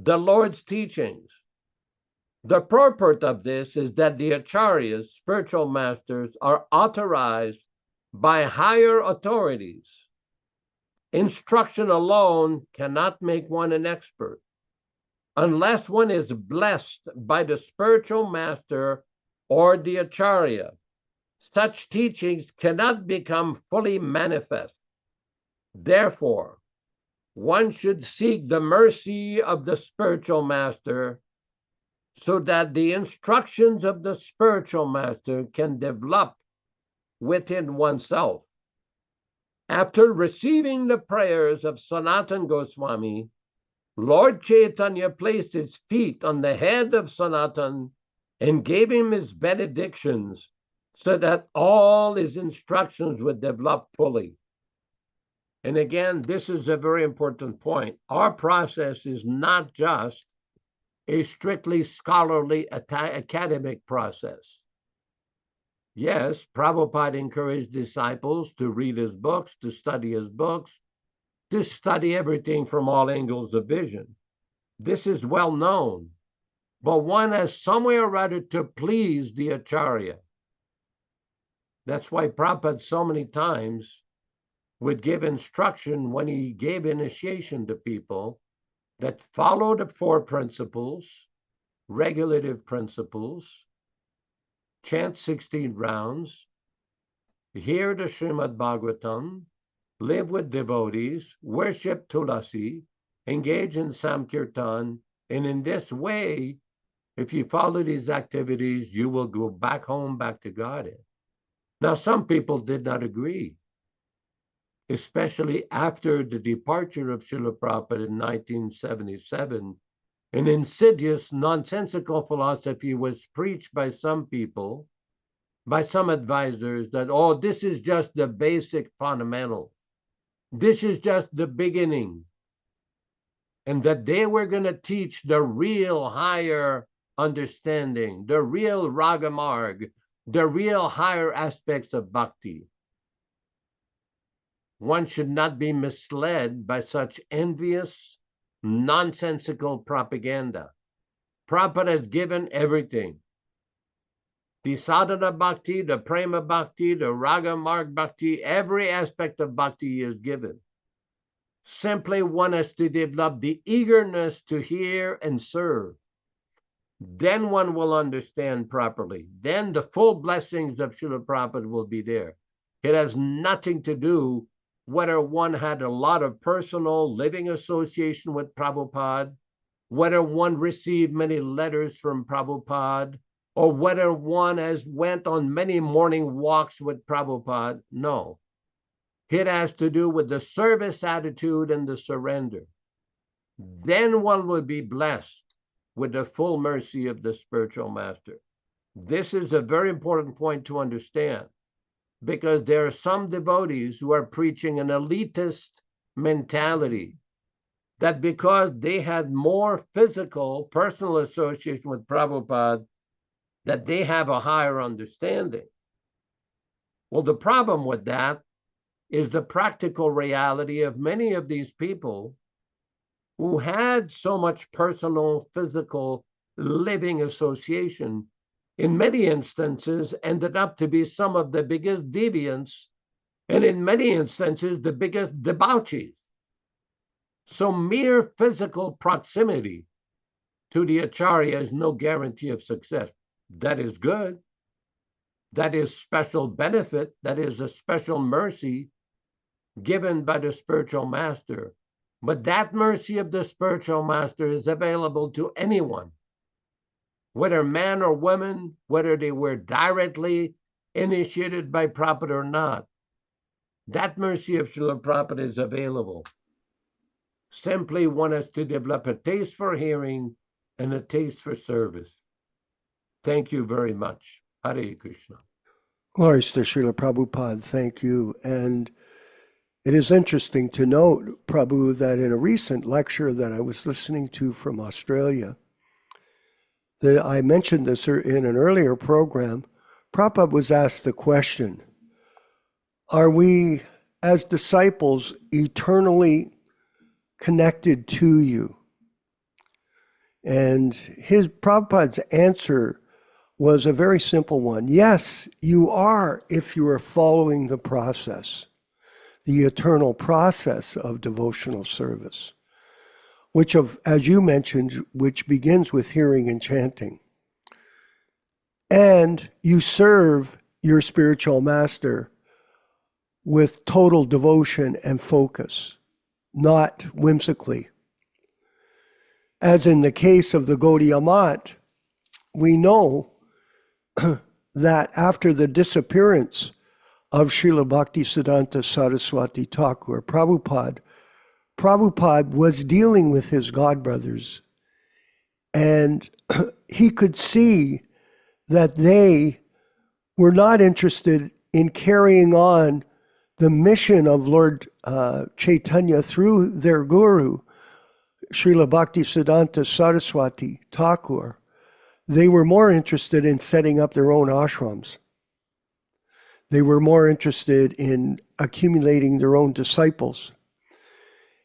the Lord's teachings. The purport of this is that the acharyas, spiritual masters, are authorized by higher authorities. Instruction alone cannot make one an expert. Unless one is blessed by the spiritual master or the acharya, such teachings cannot become fully manifest. Therefore, one should seek the mercy of the spiritual master so that the instructions of the spiritual master can develop within oneself. After receiving the prayers of Sanatana Goswami, Lord Chaitanya placed his feet on the head of Sanatana and gave him his benedictions so that all his instructions would develop fully. And again, this is a very important point. Our process is not just a strictly scholarly academic process. Yes, Prabhupada encouraged disciples to read his books, to study everything from all angles of vision. This is well known, but one has somewhere or other to please the acharya. That's why Prabhupada so many times would give instruction when he gave initiation to people that follow the 4 principles, regulative principles, chant 16 rounds, hear the Srimad Bhagavatam, live with devotees, worship Tulasi, engage in Samkirtan, and in this way, if you follow these activities, you will go back home, back to Godhead. Now, some people did not agree, especially after the departure of Srila Prabhupada in 1977. An insidious, nonsensical philosophy was preached by some people, by some advisors, that, oh, this is just the basic fundamental. This is just the beginning. And that they were going to teach the real higher understanding, the real Ragamarg, the real higher aspects of bhakti. One should not be misled by such envious, nonsensical propaganda. Prabhupada has given everything. The sadhana bhakti, the prema bhakti, the raga marg bhakti, every aspect of bhakti is given. Simply one has to develop the eagerness to hear and serve. Then one will understand properly. Then the full blessings of Srila Prabhupada will be there. It has nothing to do whether one had a lot of personal living association with Prabhupada, whether one received many letters from Prabhupada, or whether one has went on many morning walks with Prabhupada. No. It has to do with the service attitude and the surrender. Then one will be blessed with the full mercy of the spiritual master. This is a very important point to understand, because there are some devotees who are preaching an elitist mentality, that because they had more physical, personal association with Prabhupada, that they have a higher understanding. Well, the problem with that is the practical reality of many of these people who had so much personal, physical, living association, in many instances ended up to be some of the biggest deviants, and in many instances, the biggest debauchees. So mere physical proximity to the acharya is no guarantee of success. That is good. That is special benefit. That is a special mercy given by the spiritual master. But that mercy of the spiritual master is available to anyone, whether man or woman, whether they were directly initiated by Prabhupada or not. That mercy of Srila Prabhupada is available. Simply one has to develop a taste for hearing and a taste for service. Thank you very much. Hare Krishna. Glories to Srila Prabhupada. Thank you. And it is interesting to note, Prabhu, that in a recent lecture that I was listening to from Australia, that I mentioned this in an earlier program, Prabhupada was asked the question, are we as disciples eternally connected to you? And Prabhupada's answer was a very simple one. Yes, you are, if you are following the process, the eternal process of devotional service, which, as you mentioned, which begins with hearing and chanting. And you serve your spiritual master with total devotion and focus, not whimsically. As in the case of the Gaudiya Math, we know that after the disappearance of Srila Bhaktisiddhanta Saraswati Thakur, Prabhupada was dealing with his godbrothers, and he could see that they were not interested in carrying on the mission of Lord Chaitanya through their guru, Srila Bhaktisiddhanta Saraswati Thakur. They were more interested in setting up their own ashrams. They were more interested in accumulating their own disciples.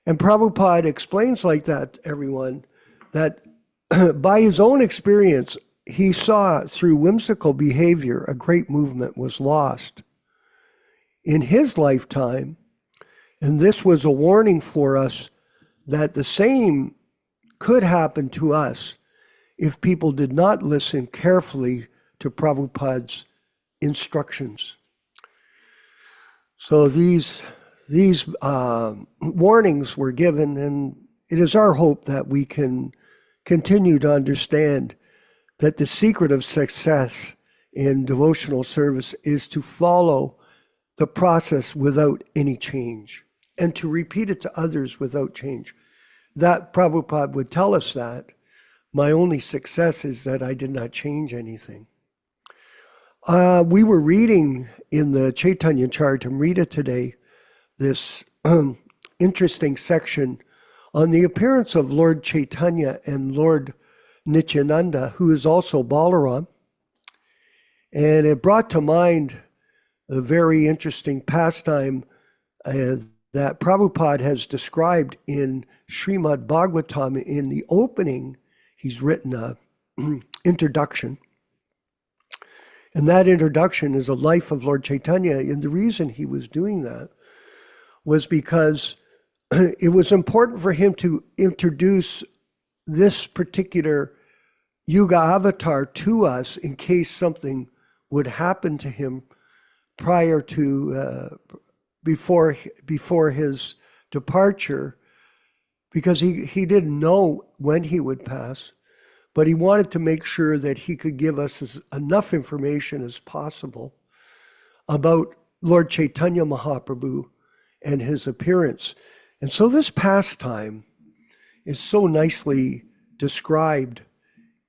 And Prabhupada explains like that, everyone, that by his own experience, he saw through whimsical behavior, a great movement was lost. In his lifetime, and this was a warning for us that the same could happen to us if people did not listen carefully to Prabhupada's instructions. So these warnings were given, and it is our hope that we can continue to understand that the secret of success in devotional service is to follow the process without any change and to repeat it to others without change. That Prabhupada would tell us that my only success is that I did not change anything. We were reading in the Chaitanya Charitamrita today this interesting section on the appearance of Lord Chaitanya and Lord Nityānanda, who is also Balaram. And it brought to mind a very interesting pastime that Prabhupada has described in Srimad Bhagavatam. In the opening, he's written an introduction. And that introduction is a life of Lord Chaitanya. And the reason he was doing that was because it was important for him to introduce this particular Yuga avatar to us in case something would happen to him prior to, before his departure, because he didn't know when he would pass, but he wanted to make sure that he could give us enough information as possible about Lord Chaitanya Mahaprabhu and his appearance. And so this pastime is so nicely described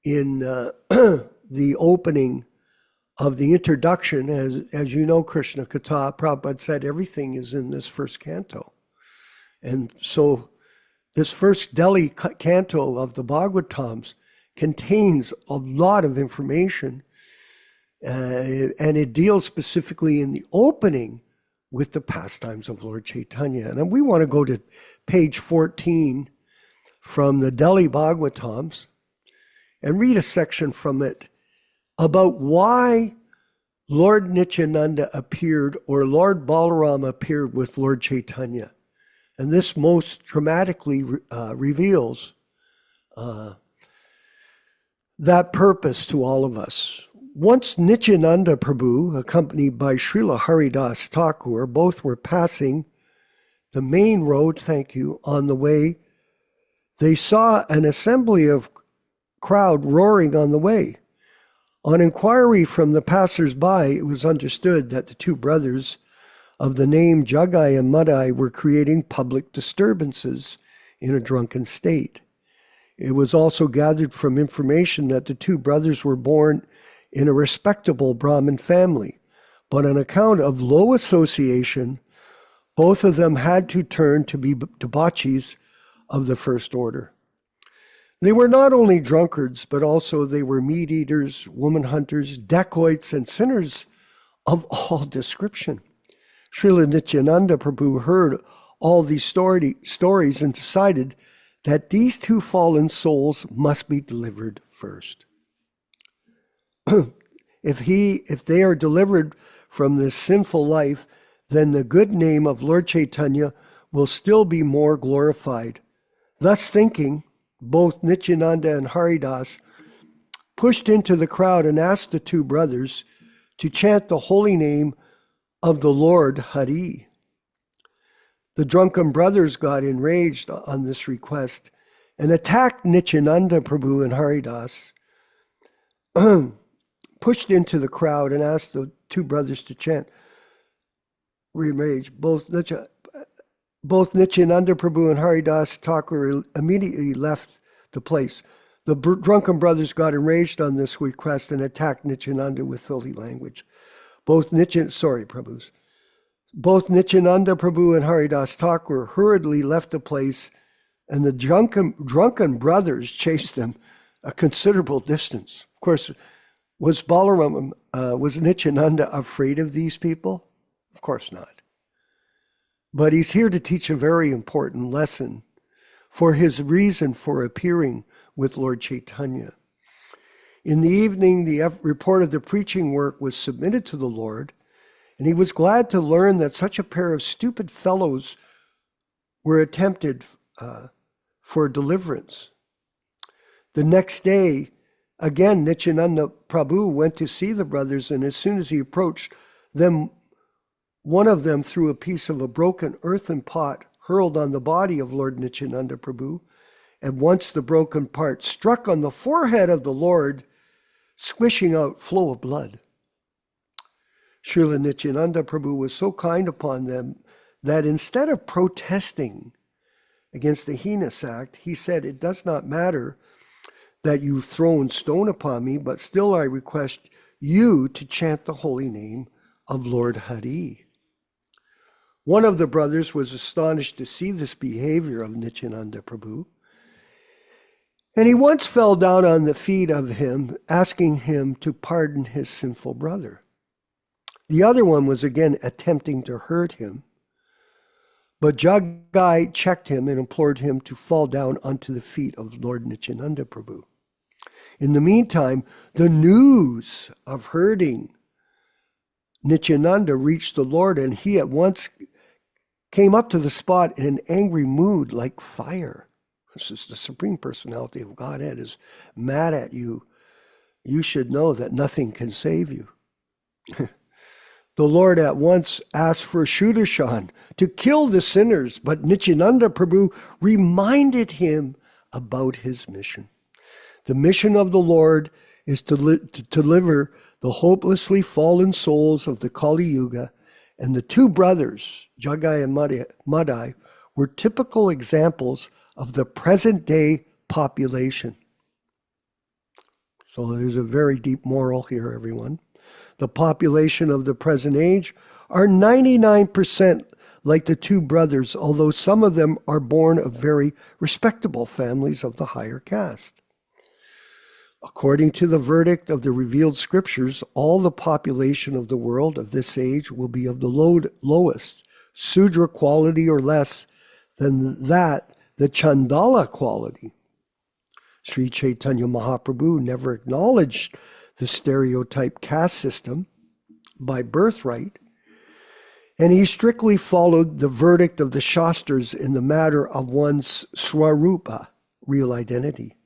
in the opening of the introduction. As you know, Krishna Katha, Prabhupada said everything is in this first canto. And so this first Delhi canto of the Bhagavatams contains a lot of information, and it deals specifically in the opening with the pastimes of Lord Chaitanya. And we want to go to page 14 from the Delhi Bhagavatams and read a section from it about why Lord Nityānanda appeared, or Lord Balaram appeared with Lord Chaitanya. And this most dramatically reveals that purpose to all of us. Once Nityānanda Prabhu, accompanied by Srila Haridas Thakur, both were passing the main road, thank you, on the way, they saw an assembly of crowd roaring on the way. On inquiry from the passers-by, it was understood that the two brothers of the name Jagai and Madai were creating public disturbances in a drunken state. It was also gathered from information that the two brothers were born in a respectable Brahmin family, but on account of low association, both of them had to turn to be debauchees of the first order. They were not only drunkards, but also they were meat eaters, woman hunters, dacoits, and sinners of all description. Srila Nityānanda Prabhu heard all these stories and decided that these two fallen souls must be delivered first. If they are delivered from this sinful life, then the good name of Lord Chaitanya will still be more glorified. Thus thinking, both Nityānanda and Haridas pushed into the crowd and asked the two brothers to chant the holy name of the Lord Hari. The drunken brothers got enraged on this request and attacked Nityānanda Prabhu and Haridas, pushed into the crowd and asked the two brothers to chant. Rage. Both Nityānanda Prabhu and Haridas Thakur immediately left the place. The drunken brothers got enraged on this request and attacked Nityānanda with filthy language. Both Nityānanda Prabhu and Haridas Thakur hurriedly left the place, and the drunken brothers chased them a considerable distance. Of course, was Nityānanda afraid of these people? Of course not. But he's here to teach a very important lesson for his reason for appearing with Lord Chaitanya. In the evening, the report of the preaching work was submitted to the Lord, and he was glad to learn that such a pair of stupid fellows were attempted for deliverance. The next day, again, Nityānanda Prabhu went to see the brothers, and as soon as he approached them, one of them threw a piece of a broken earthen pot hurled on the body of Lord Nityānanda Prabhu, and once the broken part struck on the forehead of the Lord, squishing out flow of blood. Srila Nityānanda Prabhu was so kind upon them that instead of protesting against the heinous act, he said, "It does not matter that you've thrown stone upon me, but still I request you to chant the holy name of Lord Hari." One of the brothers was astonished to see this behavior of Nityānanda Prabhu, and he once fell down on the feet of him, asking him to pardon his sinful brother. The other one was again attempting to hurt him, but Jagai checked him and implored him to fall down onto the feet of Lord Nityānanda Prabhu. In the meantime, the news of hurting Nityānanda reached the Lord, and he at once came up to the spot in an angry mood like fire. This is the Supreme Personality of Godhead is mad at you. You should know that nothing can save you. The Lord at once asked for Shudarshan to kill the sinners, but Nityānanda Prabhu reminded him about his mission. The mission of the Lord is to deliver the hopelessly fallen souls of the Kali Yuga, and the two brothers, Jagai and Madai, were typical examples of the present-day population. So there's a very deep moral here, everyone. The population of the present age are 99% like the two brothers, although some of them are born of very respectable families of the higher caste. According to the verdict of the revealed scriptures, all the population of the world of this age will be of the lowest, Sudra quality or less than that, the Chandala quality. Sri Chaitanya Mahaprabhu never acknowledged the stereotype caste system by birthright, and he strictly followed the verdict of the Shastras in the matter of one's swarupa, real identity.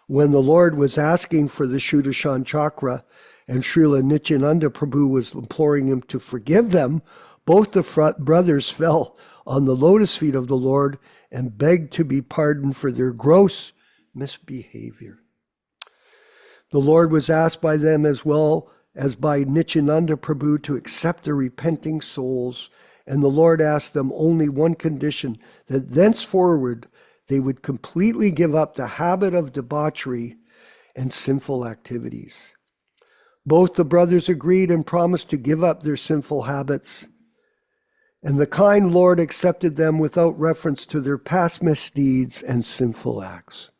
When the Lord was asking for the Shudarshan Chakra and Srila Nityānanda Prabhu was imploring him to forgive them, both the brothers fell on the lotus feet of the Lord and begged to be pardoned for their gross misbehavior. The Lord was asked by them as well as by Nityānanda Prabhu to accept the repenting souls, and the Lord asked them only one condition, that thenceforward they would completely give up the habit of debauchery and sinful activities. Both the brothers agreed and promised to give up their sinful habits, and the kind Lord accepted them without reference to their past misdeeds and sinful acts.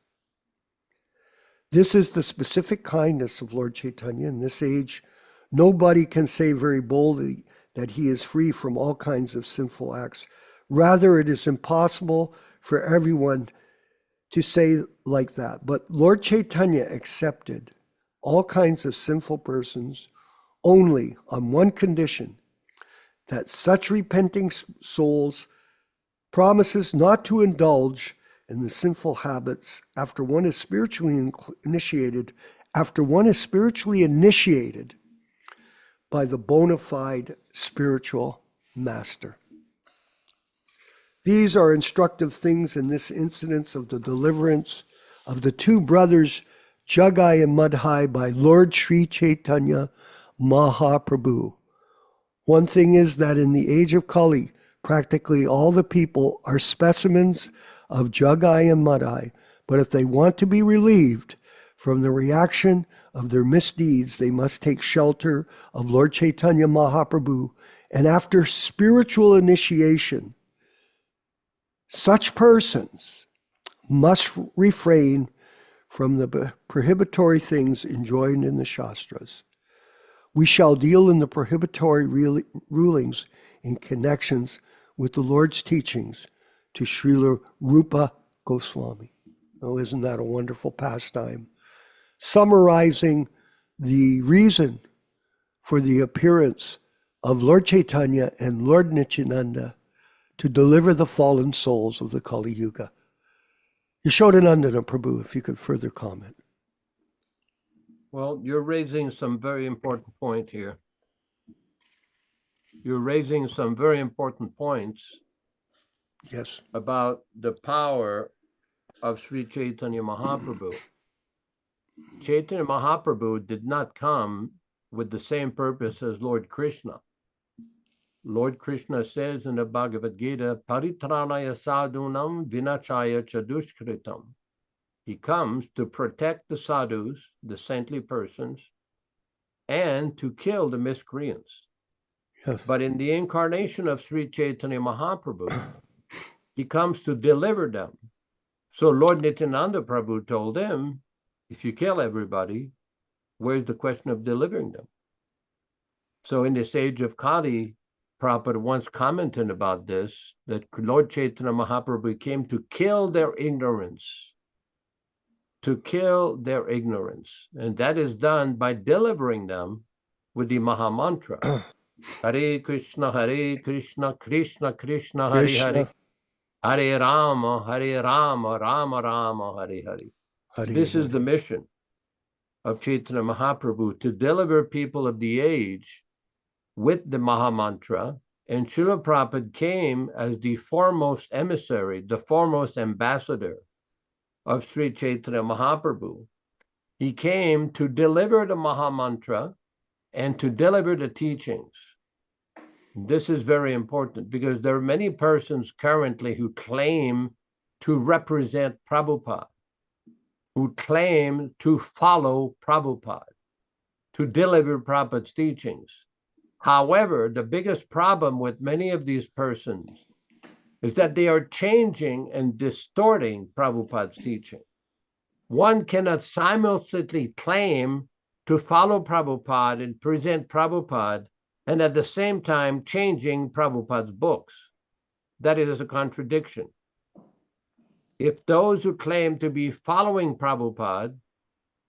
This is the specific kindness of Lord Chaitanya. In this age, nobody can say very boldly that he is free from all kinds of sinful acts. Rather, it is impossible for everyone to say like that. But Lord Chaitanya accepted all kinds of sinful persons only on one condition, that such repenting souls promises not to indulge in the sinful habits after one is spiritually initiated, by the bona fide spiritual master. These are instructive things in this incident of the deliverance of the two brothers, Jagai and Madhai, by Lord Sri Chaitanya Mahaprabhu. One thing is that in the age of Kali, practically all the people are specimens of Jagai and Madhai, but if they want to be relieved from the reaction of their misdeeds, they must take shelter of Lord Chaitanya Mahaprabhu, and after spiritual initiation, such persons must refrain from the prohibitory things enjoined in the Shastras. We shall deal in the prohibitory rulings in connections with the Lord's teachings to Srila Rupa Goswami. Oh, isn't that a wonderful pastime? Summarizing the reason for the appearance of Lord Chaitanya and Lord Nityānanda to deliver the fallen souls of the Kali Yuga. Yashodanandana Prabhu, if you could further comment. Well, you're raising some very important point here. You're raising some very important points. Yes. About the power of Sri Chaitanya Mahaprabhu. Chaitanya Mahaprabhu did not come with the same purpose as Lord Krishna. Lord Krishna says in the Bhagavad Gita, Paritranaya sadhunam vinachaya chadushkritam. He comes to protect the sadhus, the saintly persons, and to kill the miscreants. Yes. But in the incarnation of Sri Chaitanya Mahaprabhu, he comes to deliver them. So Lord Nityānanda Prabhu told him, if you kill everybody, where's the question of delivering them? So in this age of Kali, Prabhupada once commented about this, that Lord Chaitanya Mahaprabhu came to kill their ignorance. to kill their ignorance. And that is done by delivering them with the Maha Mantra. Hare Krishna, Krishna Krishna, Hare Hare. Krishna, Hare Rama, Rama Rama, Hare Hare. Hare This is the Hare. mission of Chaitanya Mahaprabhu, to deliver people of the age with the Maha Mantra. And Srila Prabhupada came as the foremost emissary, the foremost ambassador of Sri Chaitanya Mahaprabhu. He came to deliver the Maha Mantra and to deliver the teachings. This is very important because there are many persons currently who claim to represent Prabhupada, who claim to follow Prabhupada, to deliver Prabhupada's teachings. However, the biggest problem with many of these persons is that they are changing and distorting Prabhupada's teaching. One cannot simultaneously claim to follow Prabhupada and present Prabhupada and at the same time changing Prabhupada's books. That is a contradiction. If those who claim to be following Prabhupada,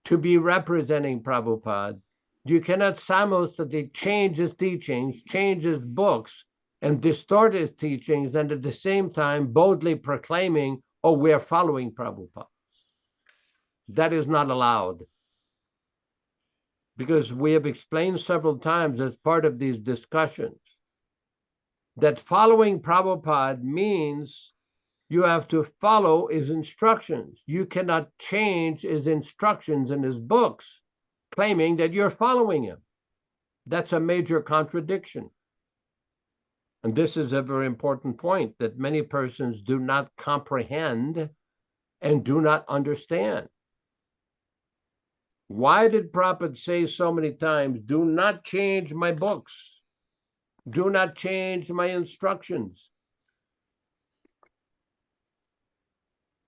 to be representing Prabhupada, you cannot simultaneously change his teachings, change his books, and distort his teachings, and at the same time boldly proclaiming, oh, we're following Prabhupada. That is not allowed. Because we have explained several times as part of these discussions that following Prabhupada means you have to follow his instructions. You cannot change his instructions in his books, claiming that you're following him. That's a major contradiction. And this is a very important point that many persons do not comprehend and do not understand. Why did Prabhupada say so many times, do not change my books? Do not change my instructions.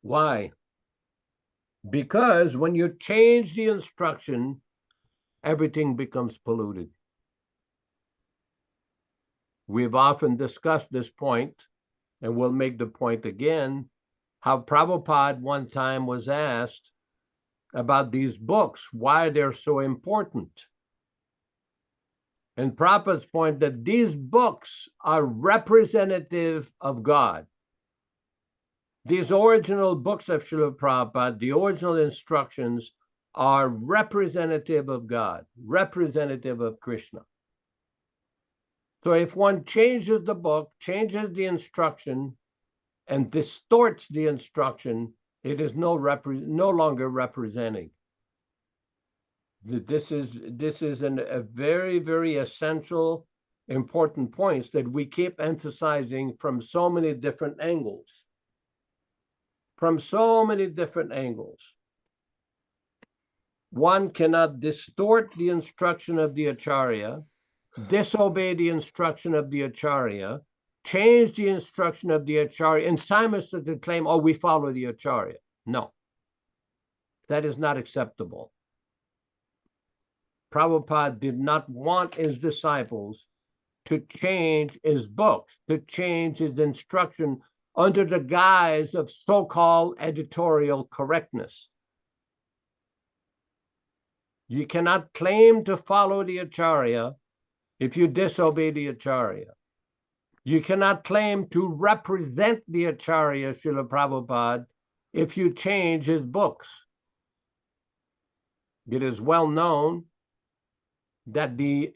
Why? Because when you change the instruction, everything becomes polluted. We've often discussed this point, and we'll make the point again, how Prabhupada one time was asked about these books, why they're so important. And Prabhupada's point that these books are representative of God. These original books of Srila Prabhupada, the original instructions, are representative of God, representative of Krishna. So if one changes the book, changes the instruction, and distorts the instruction, it is no longer representing. This is a very, very essential, important points that we keep emphasizing from so many different angles. From so many different angles. One cannot distort the instruction of the Acharya, disobey the instruction of the Acharya, change the instruction of the Acharya, and simultaneously claim, oh, we follow the Acharya. No, that is not acceptable. Prabhupada did not want his disciples to change his books, to change his instruction under the guise of so-called editorial correctness. You cannot claim to follow the Acharya if you disobey the Acharya. You cannot claim to represent the Acharya, Srila Prabhupada, if you change his books. It is well known that the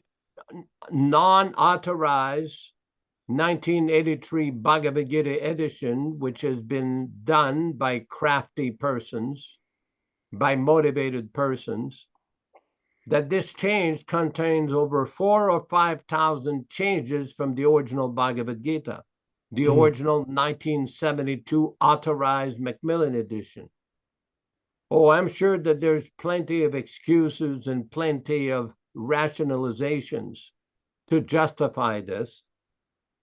non-authorized 1983 Bhagavad Gita edition, which has been done by crafty persons, by motivated persons, that this change contains over 4,000 or 5,000 changes from the original Bhagavad Gita, the original 1972 authorized Macmillan edition. Oh, I'm sure that there's plenty of excuses and plenty of rationalizations to justify this.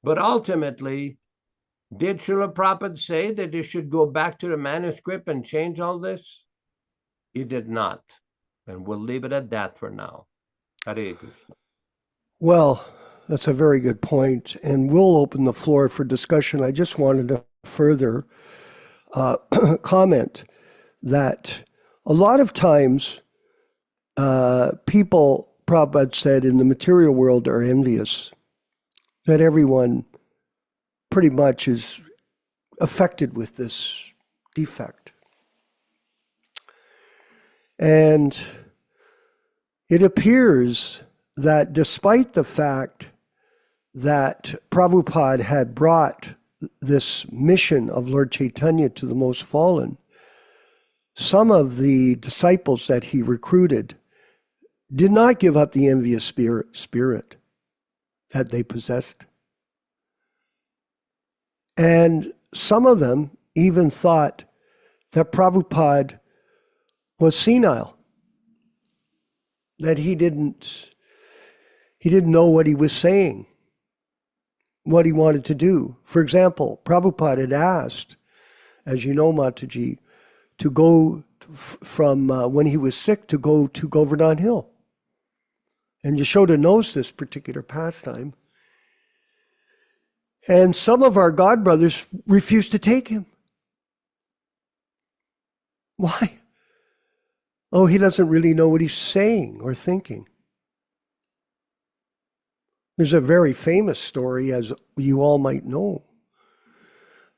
But ultimately, did Srila Prabhupada say that you should go back to the manuscript and change all this? He did not. And we'll leave it at that for now. Hare Krishna. Well, that's a very good point, and we'll open the floor for discussion. I just wanted to further comment that A lot of times, people, Prabhupada said, in the material world are envious, that everyone pretty much is affected with this defect. And it appears that despite the fact that Prabhupada had brought this mission of Lord Chaitanya to the most fallen, some of the disciples that he recruited did not give up the envious spirit that they possessed. And some of them even thought that Prabhupada was senile, that he didn't know what he was saying, what he wanted to do. For example, Prabhupada had asked, as you know, Mataji, to go from when he was sick to go to Govardhan Hill. And Yashoda knows this particular pastime. And some of our godbrothers refused to take him. Why? Oh, he doesn't really know what he's saying or thinking. There's a very famous story, as you all might know,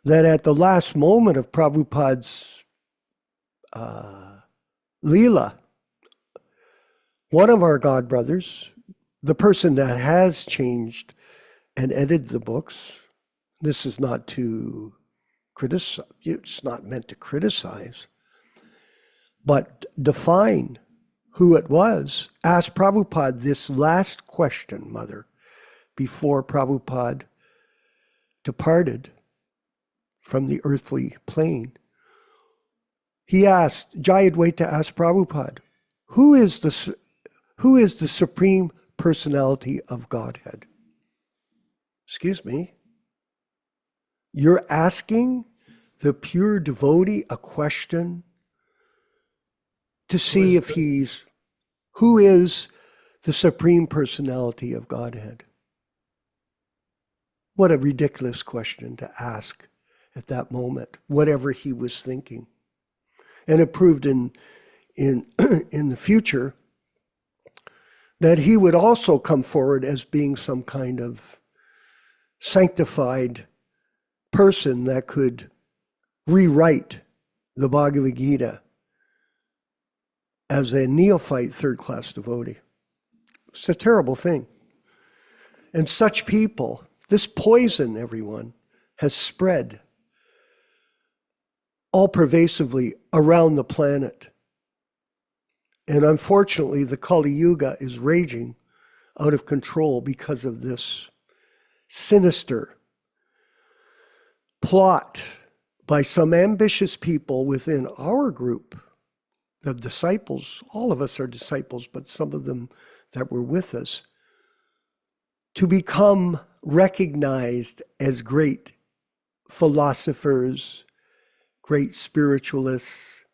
that at the last moment of Prabhupada's Leela, one of our godbrothers, the person that has changed and edited the books, this is not to criticize, it's not meant to criticize, but define who it was, asked Prabhupada this last question, Mother, before Prabhupada departed from the earthly plane. He asked, Jayadvaita asked Prabhupada, who is the Supreme Personality of Godhead? Excuse me? You're asking the pure devotee a question to see if who is the Supreme Personality of Godhead? What a ridiculous question to ask at that moment, whatever he was thinking. And it proved in the future that he would also come forward as being some kind of sanctified person that could rewrite the Bhagavad Gita as a neophyte third-class devotee. It's a terrible thing. And such people, this poison, everyone, has spread all pervasively around the planet. And unfortunately, the Kali Yuga is raging out of control because of this sinister plot by some ambitious people within our group of disciples. All of us are disciples, but some of them that were with us, to become recognized as great philosophers, great spiritualists,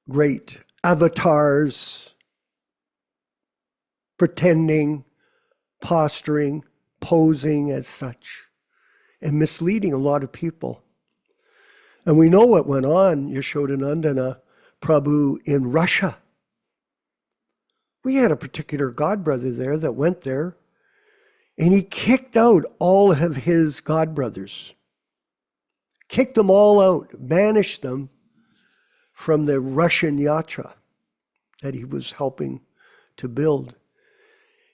great avatars, pretending, posturing, posing as such, and misleading a lot of people. And we know what went on, Yashodanandana Prabhu, in Russia. We had a particular godbrother there that went there, and he kicked out all of his godbrothers. Kicked them all out, banished them from the Russian yatra that he was helping to build.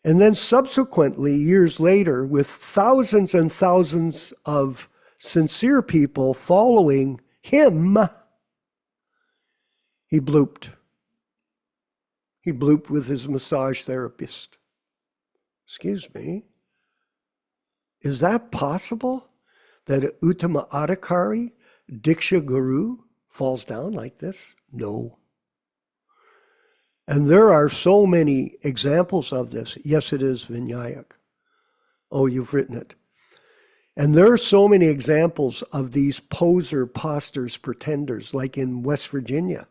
And then subsequently, years later, with thousands and thousands of sincere people following him, he blooped. He blooped with his massage therapist. Excuse me. Is that possible? That Uttama Adhikari, Diksha Guru, falls down like this? No. And there are so many examples of this. Yes, it is, Vinayak. Oh, you've written it. And there are so many examples of these poser, posters, pretenders, like in West Virginia.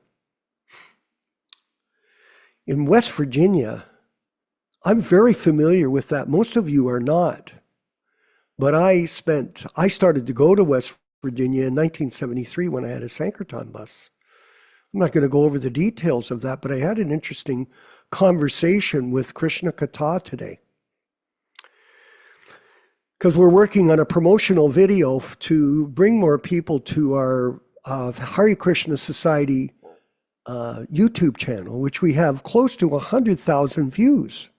In West Virginia, I'm very familiar with that. Most of you are not. But I started to go to West Virginia in 1973 when I had a Sankirtan bus. I'm not going to go over the details of that, but I had an interesting conversation with Krishna Katha today. Because we're working on a promotional video to bring more people to our Hare Krishna Society YouTube channel, which we have close to 100,000 views.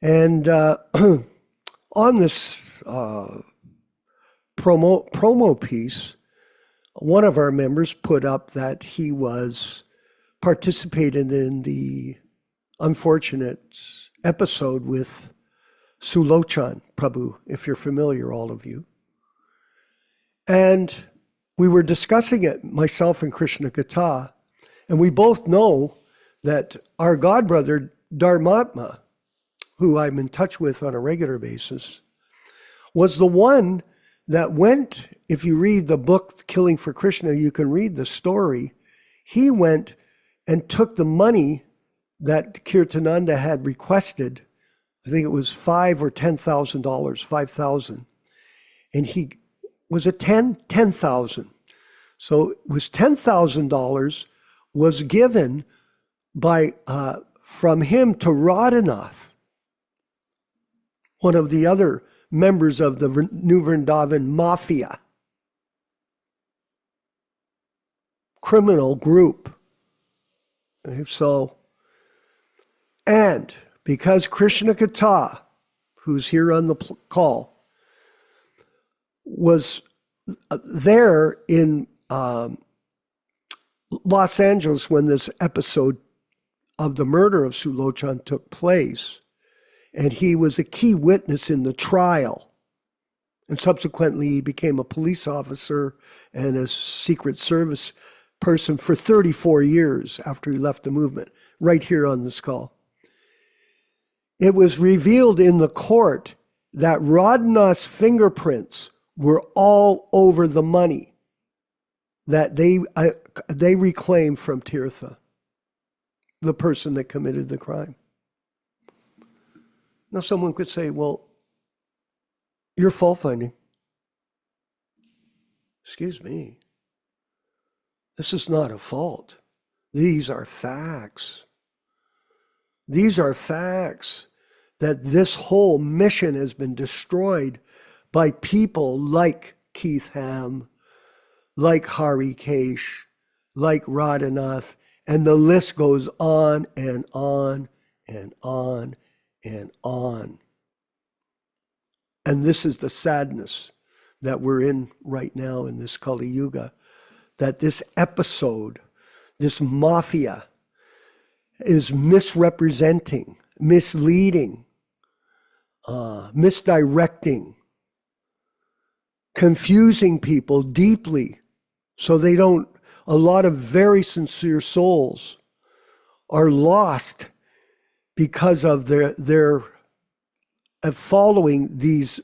And on this promo piece, one of our members put up that he was participated in the unfortunate episode with Sulochan Prabhu, if you're familiar, all of you. And we were discussing it, myself and Krishna Katha, and we both know that our godbrother Dharmatma, who I'm in touch with on a regular basis, was the one that went, if you read the book Killing for Krishna, you can read the story. He went and took the money that Nityānanda had requested. I think it was $5,000 or $10,000, 5,000. And he, was it 10? 10,000. So it was $10,000 was given by from him to Radhanath, one of the other members of the New Vrindavan Mafia criminal group. So, and because Krishna Katha, who's here on the call, was there in Los Angeles when this episode of the murder of Sulochan took place, and he was a key witness in the trial. And subsequently, he became a police officer and a Secret Service person for 34 years after he left the movement, right here on this call. It was revealed in the court that Radhanath's fingerprints were all over the money that they reclaimed from Tirtha, the person that committed the crime. Now, someone could say, well, you're fault finding. Excuse me. This is not a fault. These are facts. These are facts that this whole mission has been destroyed by people like Keith Ham, like Hari Kesh, like Radhanath, and the list goes on and on and on and on. And this is the sadness that we're in right now in this Kali Yuga, that this episode, this mafia, is misrepresenting, misleading, misdirecting, confusing people deeply so they don't, a lot of very sincere souls are lost because of their following these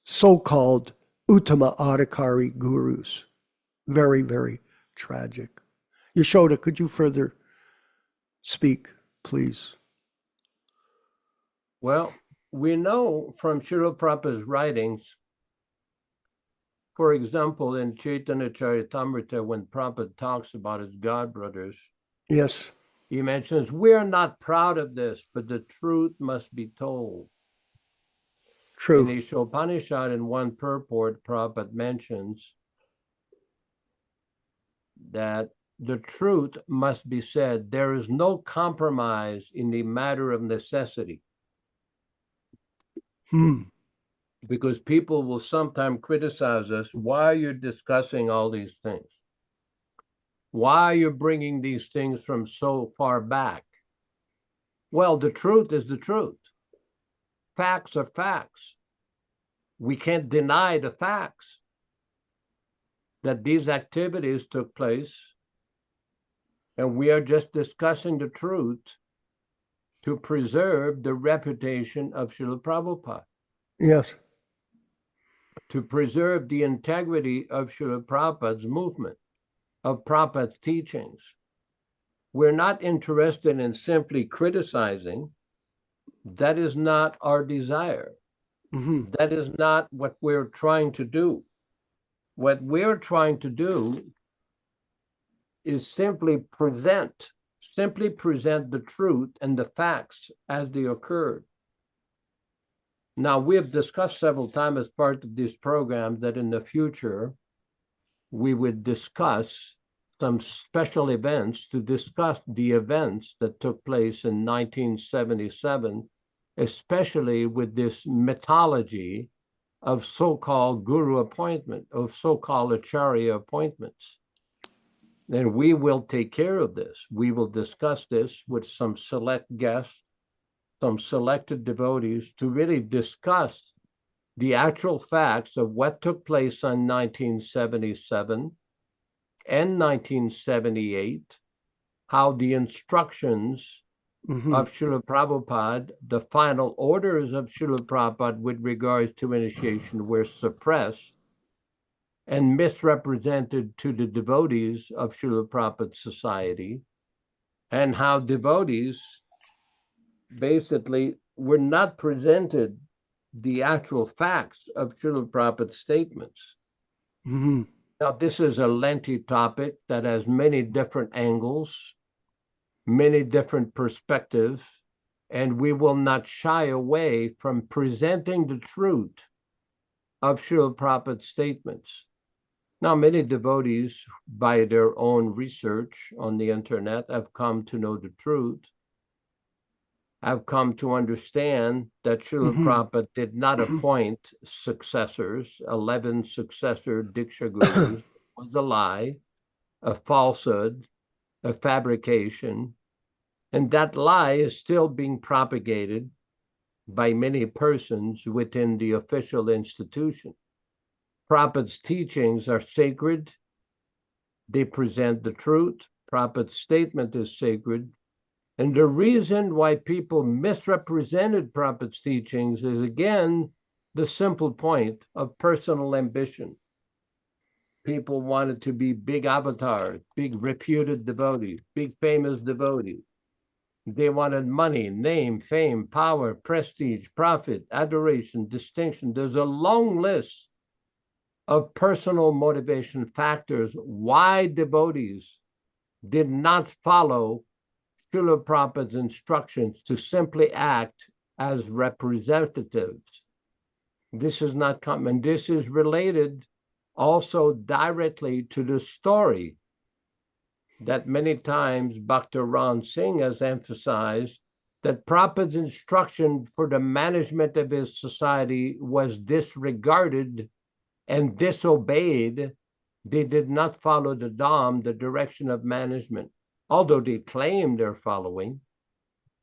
so-called Uttama Adhikari gurus. Very, very tragic. Yashoda, could you further speak, please? Well, we know from Srila Prabhupada's writings, for example, in Chaitanya Charitamrita, when Prabhupada talks about his godbrothers, yes, he mentions, we're not proud of this, but the truth must be told. true. In Ishopanishad, in one purport, Prabhupada mentions that the truth must be said. There is no compromise in the matter of necessity. Because people will sometimes criticize us. Why are you discussing all these things? Why are you bringing these things from so far back? Well, the truth is the truth. Facts are facts. We can't deny the facts that these activities took place, and we are just discussing the truth to preserve the reputation of Srila Prabhupada. Yes. To preserve the integrity of Srila Prabhupada's movement, of Prabhupada's teachings. We're not interested in simply criticizing. That is not our desire. That is not what we're trying to do. What we're trying to do is simply present the truth and the facts as they occurred. Now, we have discussed several times as part of this program that in the future, we would discuss some special events to discuss the events that took place in 1977, especially with this mythology of so-called guru appointment, of so-called acharya appointments. And we will take care of this. We will discuss this with some select guests, some selected devotees to really discuss the actual facts of what took place in 1977 and 1978, how the instructions of Srila Prabhupada, the final orders of Srila Prabhupada with regards to initiation were suppressed and misrepresented to the devotees of Srila Prabhupada's society, and how devotees basically were not presented the actual facts of Srila Prabhupada's statements. Now, this is a lengthy topic that has many different angles, many different perspectives, and we will not shy away from presenting the truth of Srila Prabhupada's statements. Now, many devotees, by their own research on the internet, have come to know the truth, have come to understand that Srila Prabhupada did not appoint successors, 11 successor Diksha Gurus. It was a lie, a falsehood, a fabrication, and that lie is still being propagated by many persons within the official institution. Prabhupada's teachings are sacred. They present the truth. Prabhupada's statement is sacred. And the reason why people misrepresented Prabhupada's teachings is, again, the simple point of personal ambition. People wanted to be big avatars, big reputed devotees, big famous devotees. They wanted money, name, fame, power, prestige, profit, adoration, distinction. There's a long list of personal motivation factors why devotees did not follow Srila Prabhupada's instructions to simply act as representatives. This is not common. This is related also directly to the story that many times Dr. Ron Singh has emphasized, that Prabhupada's instruction for the management of his society was disregarded and disobeyed. They did not follow the Dham, the direction of management. Although they claim they're following,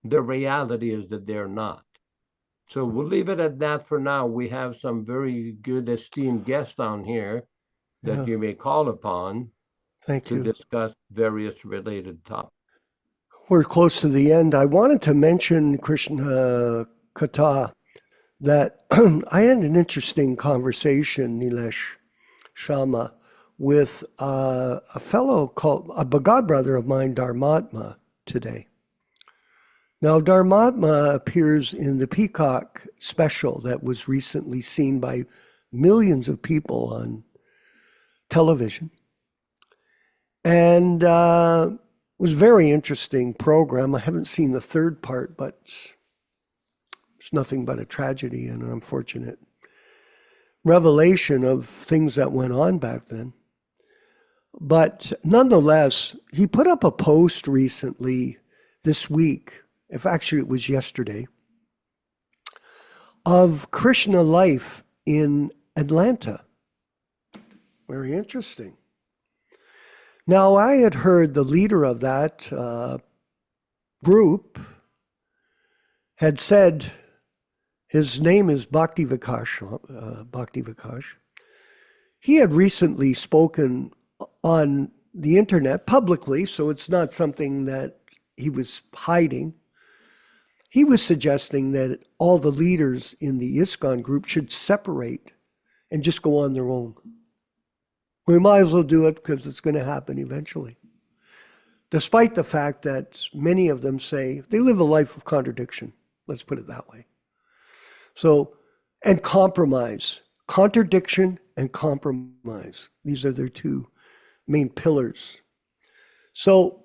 the reality is that they're not. So we'll leave it at that for now. We have some very good esteemed guests on here that you may call upon to discuss various related topics. We're close to the end. I wanted to mention, Krishna Katha, that I had an interesting conversation, Nilesh Sharma, with a fellow called, a God brother of mine, Dharmatma, today. Now, Dharmatma appears in the Peacock special that was recently seen by millions of people on television. And it was a very interesting program. I haven't seen the third part, but it's nothing but a tragedy and an unfortunate revelation of things that went on back then. But nonetheless, he put up a post recently this week, if actually it was yesterday, of Krishna life in Atlanta. Very interesting. Now, I had heard the leader of that group had said, his name is Bhakti Vikash. He had recently spoken on the internet publicly, so it's not something that he was hiding. He was suggesting that all the leaders in the ISKCON group should separate and just go on their own. We might as well do it because it's going to happen eventually. Despite the fact that many of them say they live a life of contradiction. Let's put it that way. So, and compromise. Contradiction and compromise. These are their two main pillars. So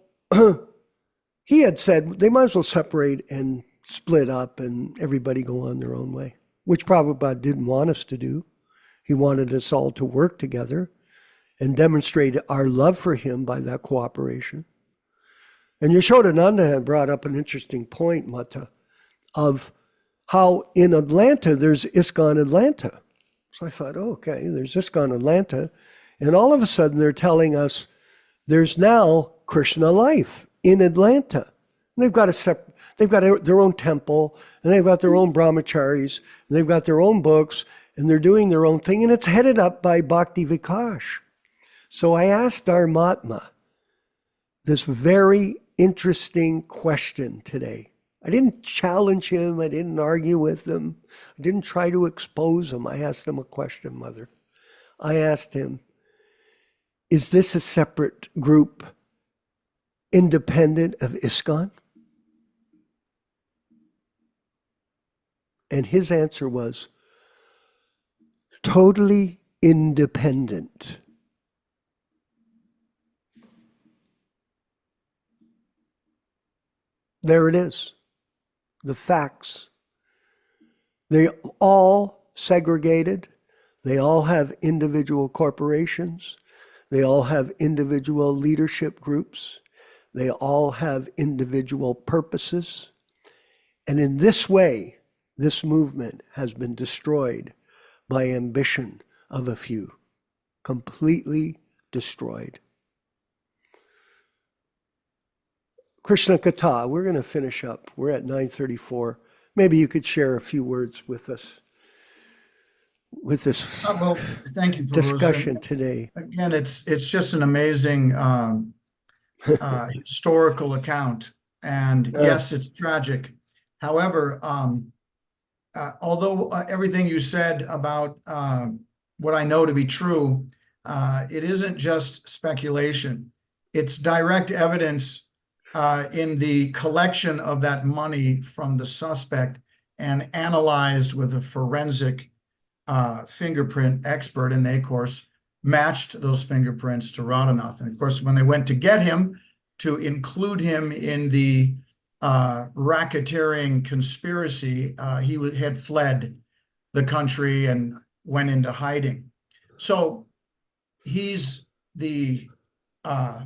he had said they might as well separate and split up and everybody go on their own way, which Prabhupada didn't want us to do. He wanted us all to work together and demonstrate our love for him by that cooperation. And Yashodananda had brought up an interesting point, Mata, of how in Atlanta there's ISKCON Atlanta. So I thought, oh, okay, there's ISKCON Atlanta. And all of a sudden they're telling us there's now Krishna Life in Atlanta. And they've got their own temple, and they've got their own brahmacharis, and they've got their own books, and they're doing their own thing, and it's headed up by Bhakti Vikash. So I asked our Mahatma this very interesting question today. I didn't challenge him. I didn't argue with him. I didn't try to expose him. I asked him a question, Mother. I asked him, is this a separate group independent of ISKCON? And his answer was totally independent. There it is. The facts. They all segregated. They all have individual corporations. They all have individual leadership groups. They all have individual purposes. And in this way, this movement has been destroyed by ambition of a few. Completely destroyed. Krishna Katha, we're going to finish up. We're at 9:34. Maybe you could share a few words with us with this well, thank you, Prabhu. discussion today. Again, it's just an amazing historical account, and yes, it's tragic. However, although everything you said about what I know to be true, it isn't just speculation. It's direct evidence in the collection of that money from the suspect and analyzed with a forensic fingerprint expert, and they, of course, matched those fingerprints to Radhanath. And of course, when they went to get him, to include him in the racketeering conspiracy, he had fled the country and went into hiding. So he's the, how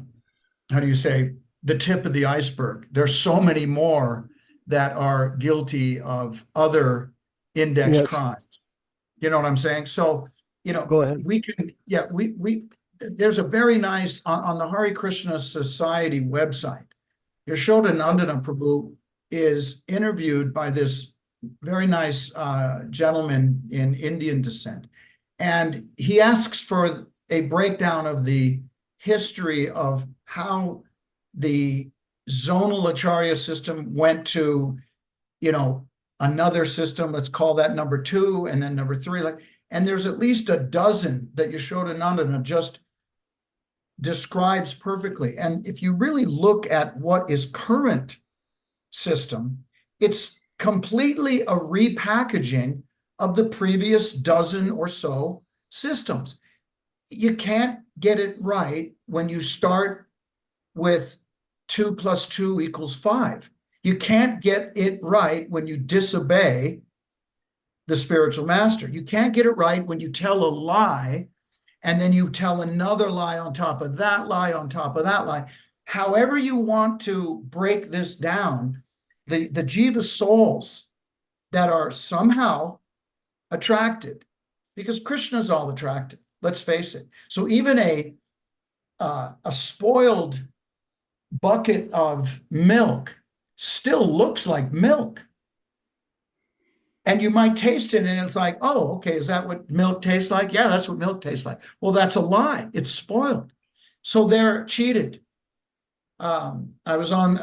do you say, the tip of the iceberg. There's so many more that are guilty of other index crimes. You know what I'm saying? So, you know, Go ahead. we can, there's a very nice, on the Hare Krishna Society website, Yashodananda Prabhu is interviewed by this very nice gentleman in Indian descent. And he asks for a breakdown of the history of how the zonal acharya system went to, you know, another system, let's call that number 2, and then number 3. And there's at least a dozen that Yashodananda just describes perfectly. And if you really look at what is current system, it's completely a repackaging of the previous dozen or so systems. You can't get it right when you start with 2 + 2 = 5. You can't get it right when you disobey the spiritual master. You can't get it right when you tell a lie and then you tell another lie on top of that lie on top of that lie. However you want to break this down, the jiva souls that are somehow attracted, because Krishna's all attractive, let's face it. So even a spoiled bucket of milk still looks like milk. And you might taste it and it's like, oh, okay, is that what milk tastes like? Yeah, that's what milk tastes like. Well, that's a lie. It's spoiled. So they're cheated. I was on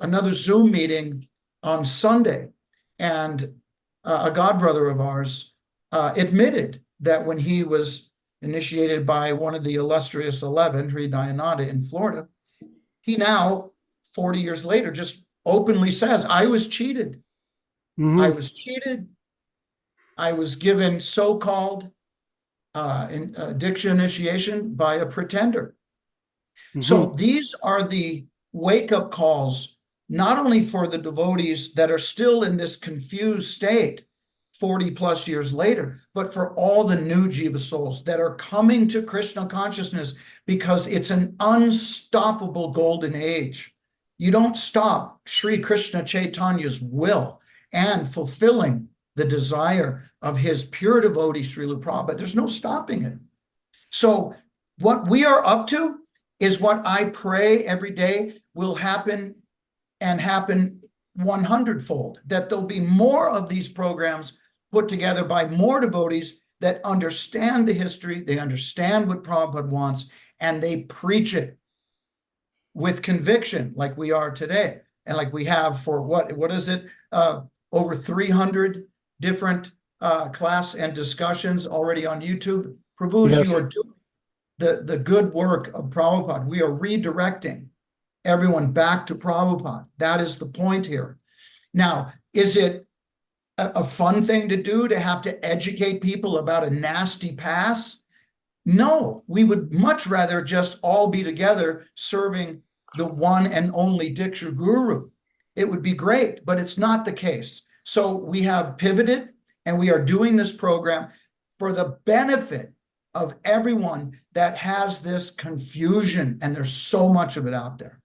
another Zoom meeting on Sunday, and a godbrother of ours admitted that when he was initiated by one of the illustrious 11, Nityānanda in Florida, he now, 40 years later, just openly says, I was cheated. Mm-hmm. I was cheated. I was given so-called Diksha initiation by a pretender. So these are the wake-up calls, not only for the devotees that are still in this confused state 40 plus years later, but for all the new Jiva souls that are coming to Krishna consciousness, because it's an unstoppable golden age. You don't stop Sri Krishna Chaitanya's will and fulfilling the desire of his pure devotee, Srila Prabhupada. There's no stopping it. So what we are up to is what I pray every day will happen, and happen 100-fold, that there'll be more of these programs put together by more devotees that understand the history, they understand what Prabhupada wants, and they preach it with conviction, like we are today, and like we have for what is it, over 300 different class and discussions already on YouTube. Prabhu, Yes. you are doing the good work of Prabhupada. We are redirecting everyone back to Prabhupada. That is the point here. Now, is it a fun thing to do, to have to educate people about a nasty past? No, we would much rather just all be together serving the one and only Diksha Guru. It would be great, but it's not the case. So we have pivoted, and we are doing this program for the benefit of everyone that has this confusion, and there's so much of it out there.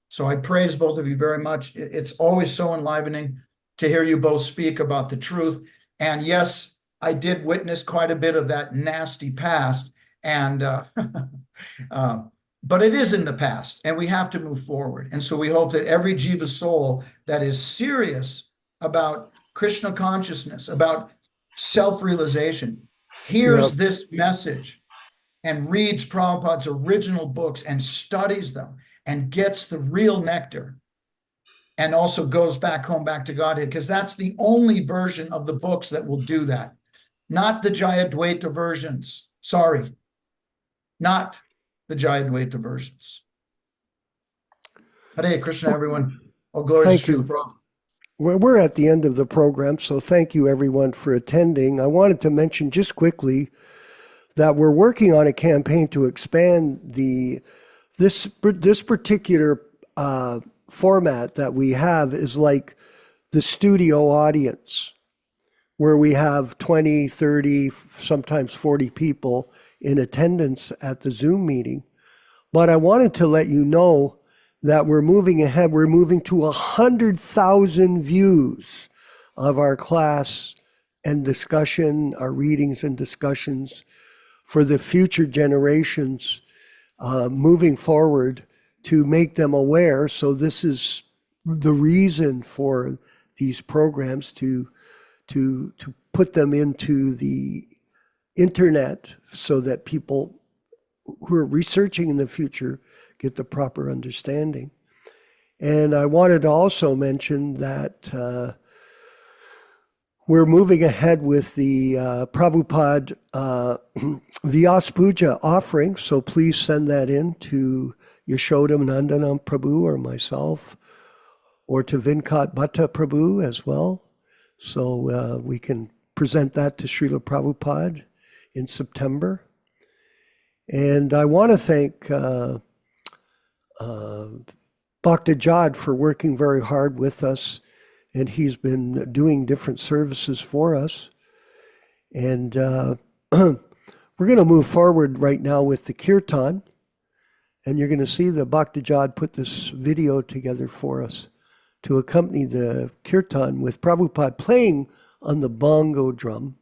So I praise both of you very much. It's always so enlivening to hear you both speak about the truth. And yes, I did witness quite a bit of that nasty past, and but it is in the past, and we have to move forward. And so we hope that every Jiva soul that is serious about Krishna consciousness, about self-realization, hears this message and reads Prabhupada's original books and studies them and gets the real nectar, and also goes back home, back to Godhead, because that's the only version of the books that will do that. Not the Jayadvaita versions. Sorry. Not the Jayadvaita versions. Hare Krishna, everyone. All glories to Srila Prabhupada. We're at the end of the program, so thank you everyone for attending. I wanted to mention just quickly that we're working on a campaign to expand this particular format that we have is like the studio audience, where we have 20, 30, sometimes 40 people in attendance at the Zoom meeting. But I wanted to let you know that we're moving ahead. We're moving to 100,000 views of our class and discussion, our readings and discussions for the future generations moving forward, to make them aware. So this is the reason for these programs, to put them into the internet so that people who are researching in the future get the proper understanding. And I wanted to also mention that we're moving ahead with the Prabhupada Vyas Puja offering, so please send that in to Yashodhanandana Prabhu or myself, or to Vinkat Bhatta Prabhu as well. So we can present that to Srila Prabhupada in September. And I want to thank Bhakta Jad for working very hard with us, and he's been doing different services for us. And we're going to move forward right now with the Kirtan, and you're going to see that Bhakta Jad put this video together for us to accompany the Kirtan with Prabhupada playing on the bongo drum,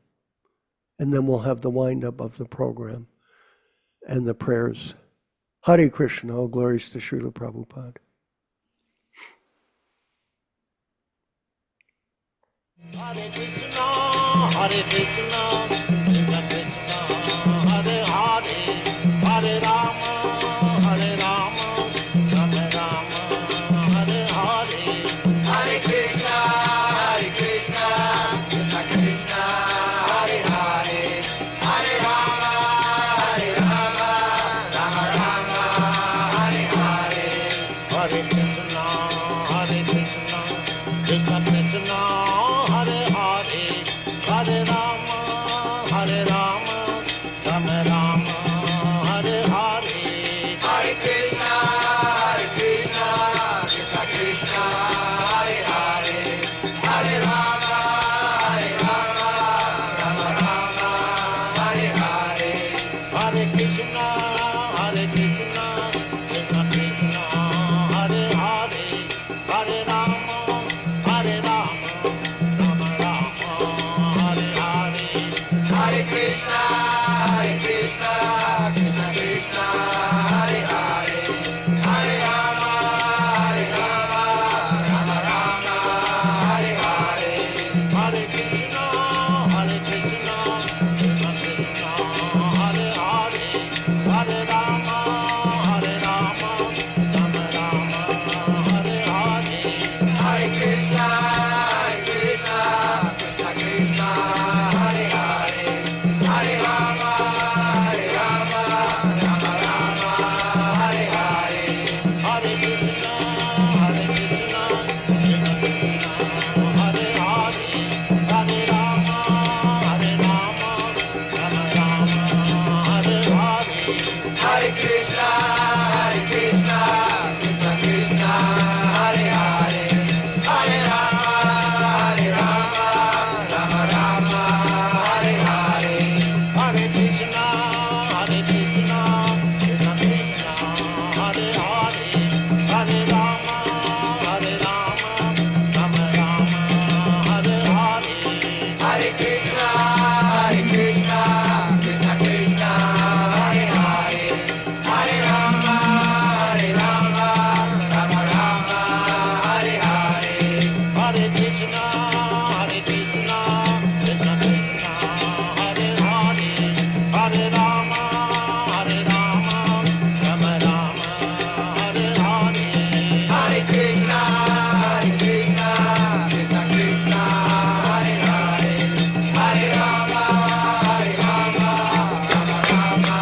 and then we'll have the wind-up of the program and the prayers. Hare Krishna, all glories to Srila Prabhupada. Hare Krishna, Hare Krishna, Krishna Krishna, Hare Hare, Hare Rama, Hare Rama, Rama Rama, Hare Hare. Hare Krishna, Krishna Krishna, Hare Hare, Hare Rama, Rama Rama, Hare Hare. Hare Krishna, Krishna Krishna, Hare Hare, Hare Rama, Hare Hare Krishna, Krishna Krishna, Hare Hare, Hare Rama, Hare Rama, Rama Rama, Hare Hare. Hare Krishna, Krishna Krishna, Hare Hare, Hare Rama, Rama Rama, Hare Hare. Hare Krishna, Krishna Krishna, Hare Hare, Hare Rama, Rama Rama, Hare Hare. Hare Krishna, Krishna Krishna, Hare Hare, Hare Rama, Rama Rama, Hare Hare. Hare Krishna, Krishna Krishna, Hare Hare, Hare Rama, Rama Rama, Hare Hare. Hare Krishna, Krishna Krishna, Hare Hare, Hare Rama, Rama Rama, Hare Hare. Hare Krishna, Krishna Krishna, Hare Hare, Hare Rama, Rama Rama, Hare Hare. Hare Krishna, Krishna Krishna, Hare Hare, Hare Rama, Rama Rama, Hare Hare. Hare Krishna, Krishna Krishna, Hare Hare, Hare Rama, Rama Rama, Hare Hare. Hare Krishna, Krishna Krishna, Hare Hare, Hare Rama, Rama Rama,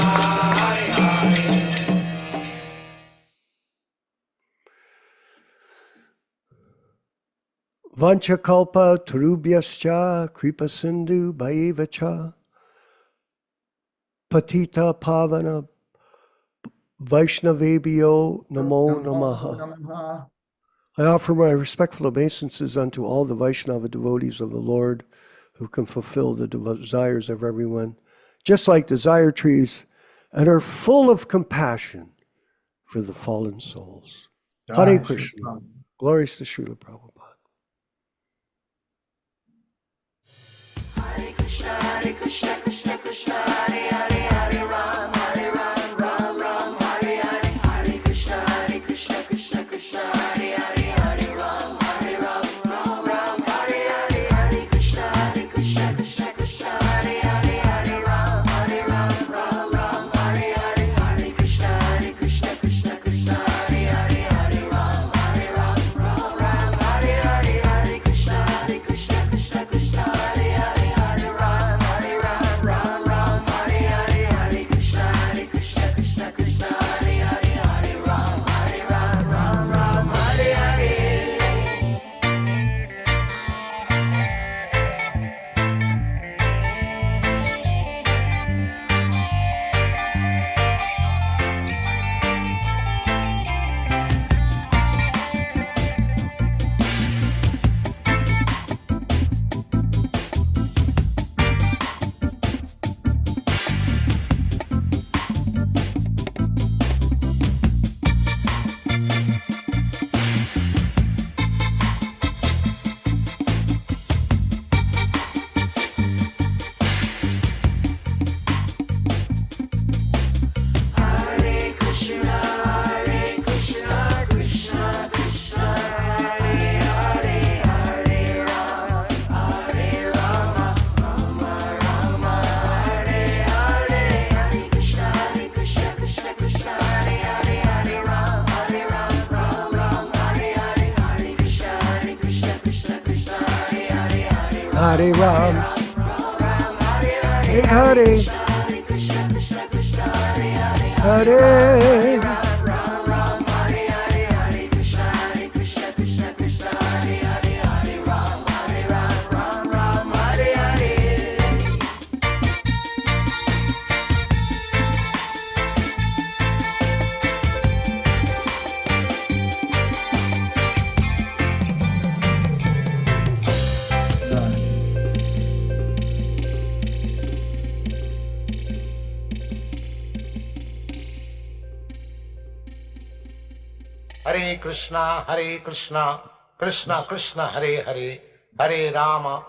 Hare Hare. Vanchakalpa tarubhyascha kripa sindhu bhaivacha patita pavana vaishnavebhyo namo namaha. Namaha. I offer my respectful obeisances unto all the Vaishnava devotees of the Lord who can fulfill the desires of everyone, just like desire trees, and are full of compassion for the fallen souls. Hare Jai Shri Krishna. Ram. Glories to Srila Prabhupada. Hare Krishna, Krishna Krishna, Hare Hare, Hare Ram, Ram Ram, Hare Hare. Hare Krishna, Krishna Krishna, Hare Hare, Hare Ram, Ram Hare Hare. Hare Krishna, Krishna Krishna, Hare Hare, Hare Ram, Ram Hare Hare. Hare Krishna, Krishna Krishna, Hare Hare, Hare Ram, Ram Hare Hare. Hare Krishna, Krishna Krishna, Hare Hare, Hare Ram, Ram Hare Hare. Hare Krishna, Krishna Krishna, Hare Hare, Hare Ram, Ram Hare Hare. Hare Krishna, Krishna Krishna, Hare Hare, Hare Rama, Rama Hare Hare. Hare Krishna, Krishna Hare Hare, Hare Ram, Ram Hare Hare. Hare Krishna, Krishna Hare Hare, Hare Hare Ram, Hare Hare. Hare Hare, Hare Ram Hare Hare. Hare Krishna, Krishna Hare Hare, Hare Ram, Ram Hare Hare. Done. Krishna Krishna Krishna Hare Hare, Hare Rama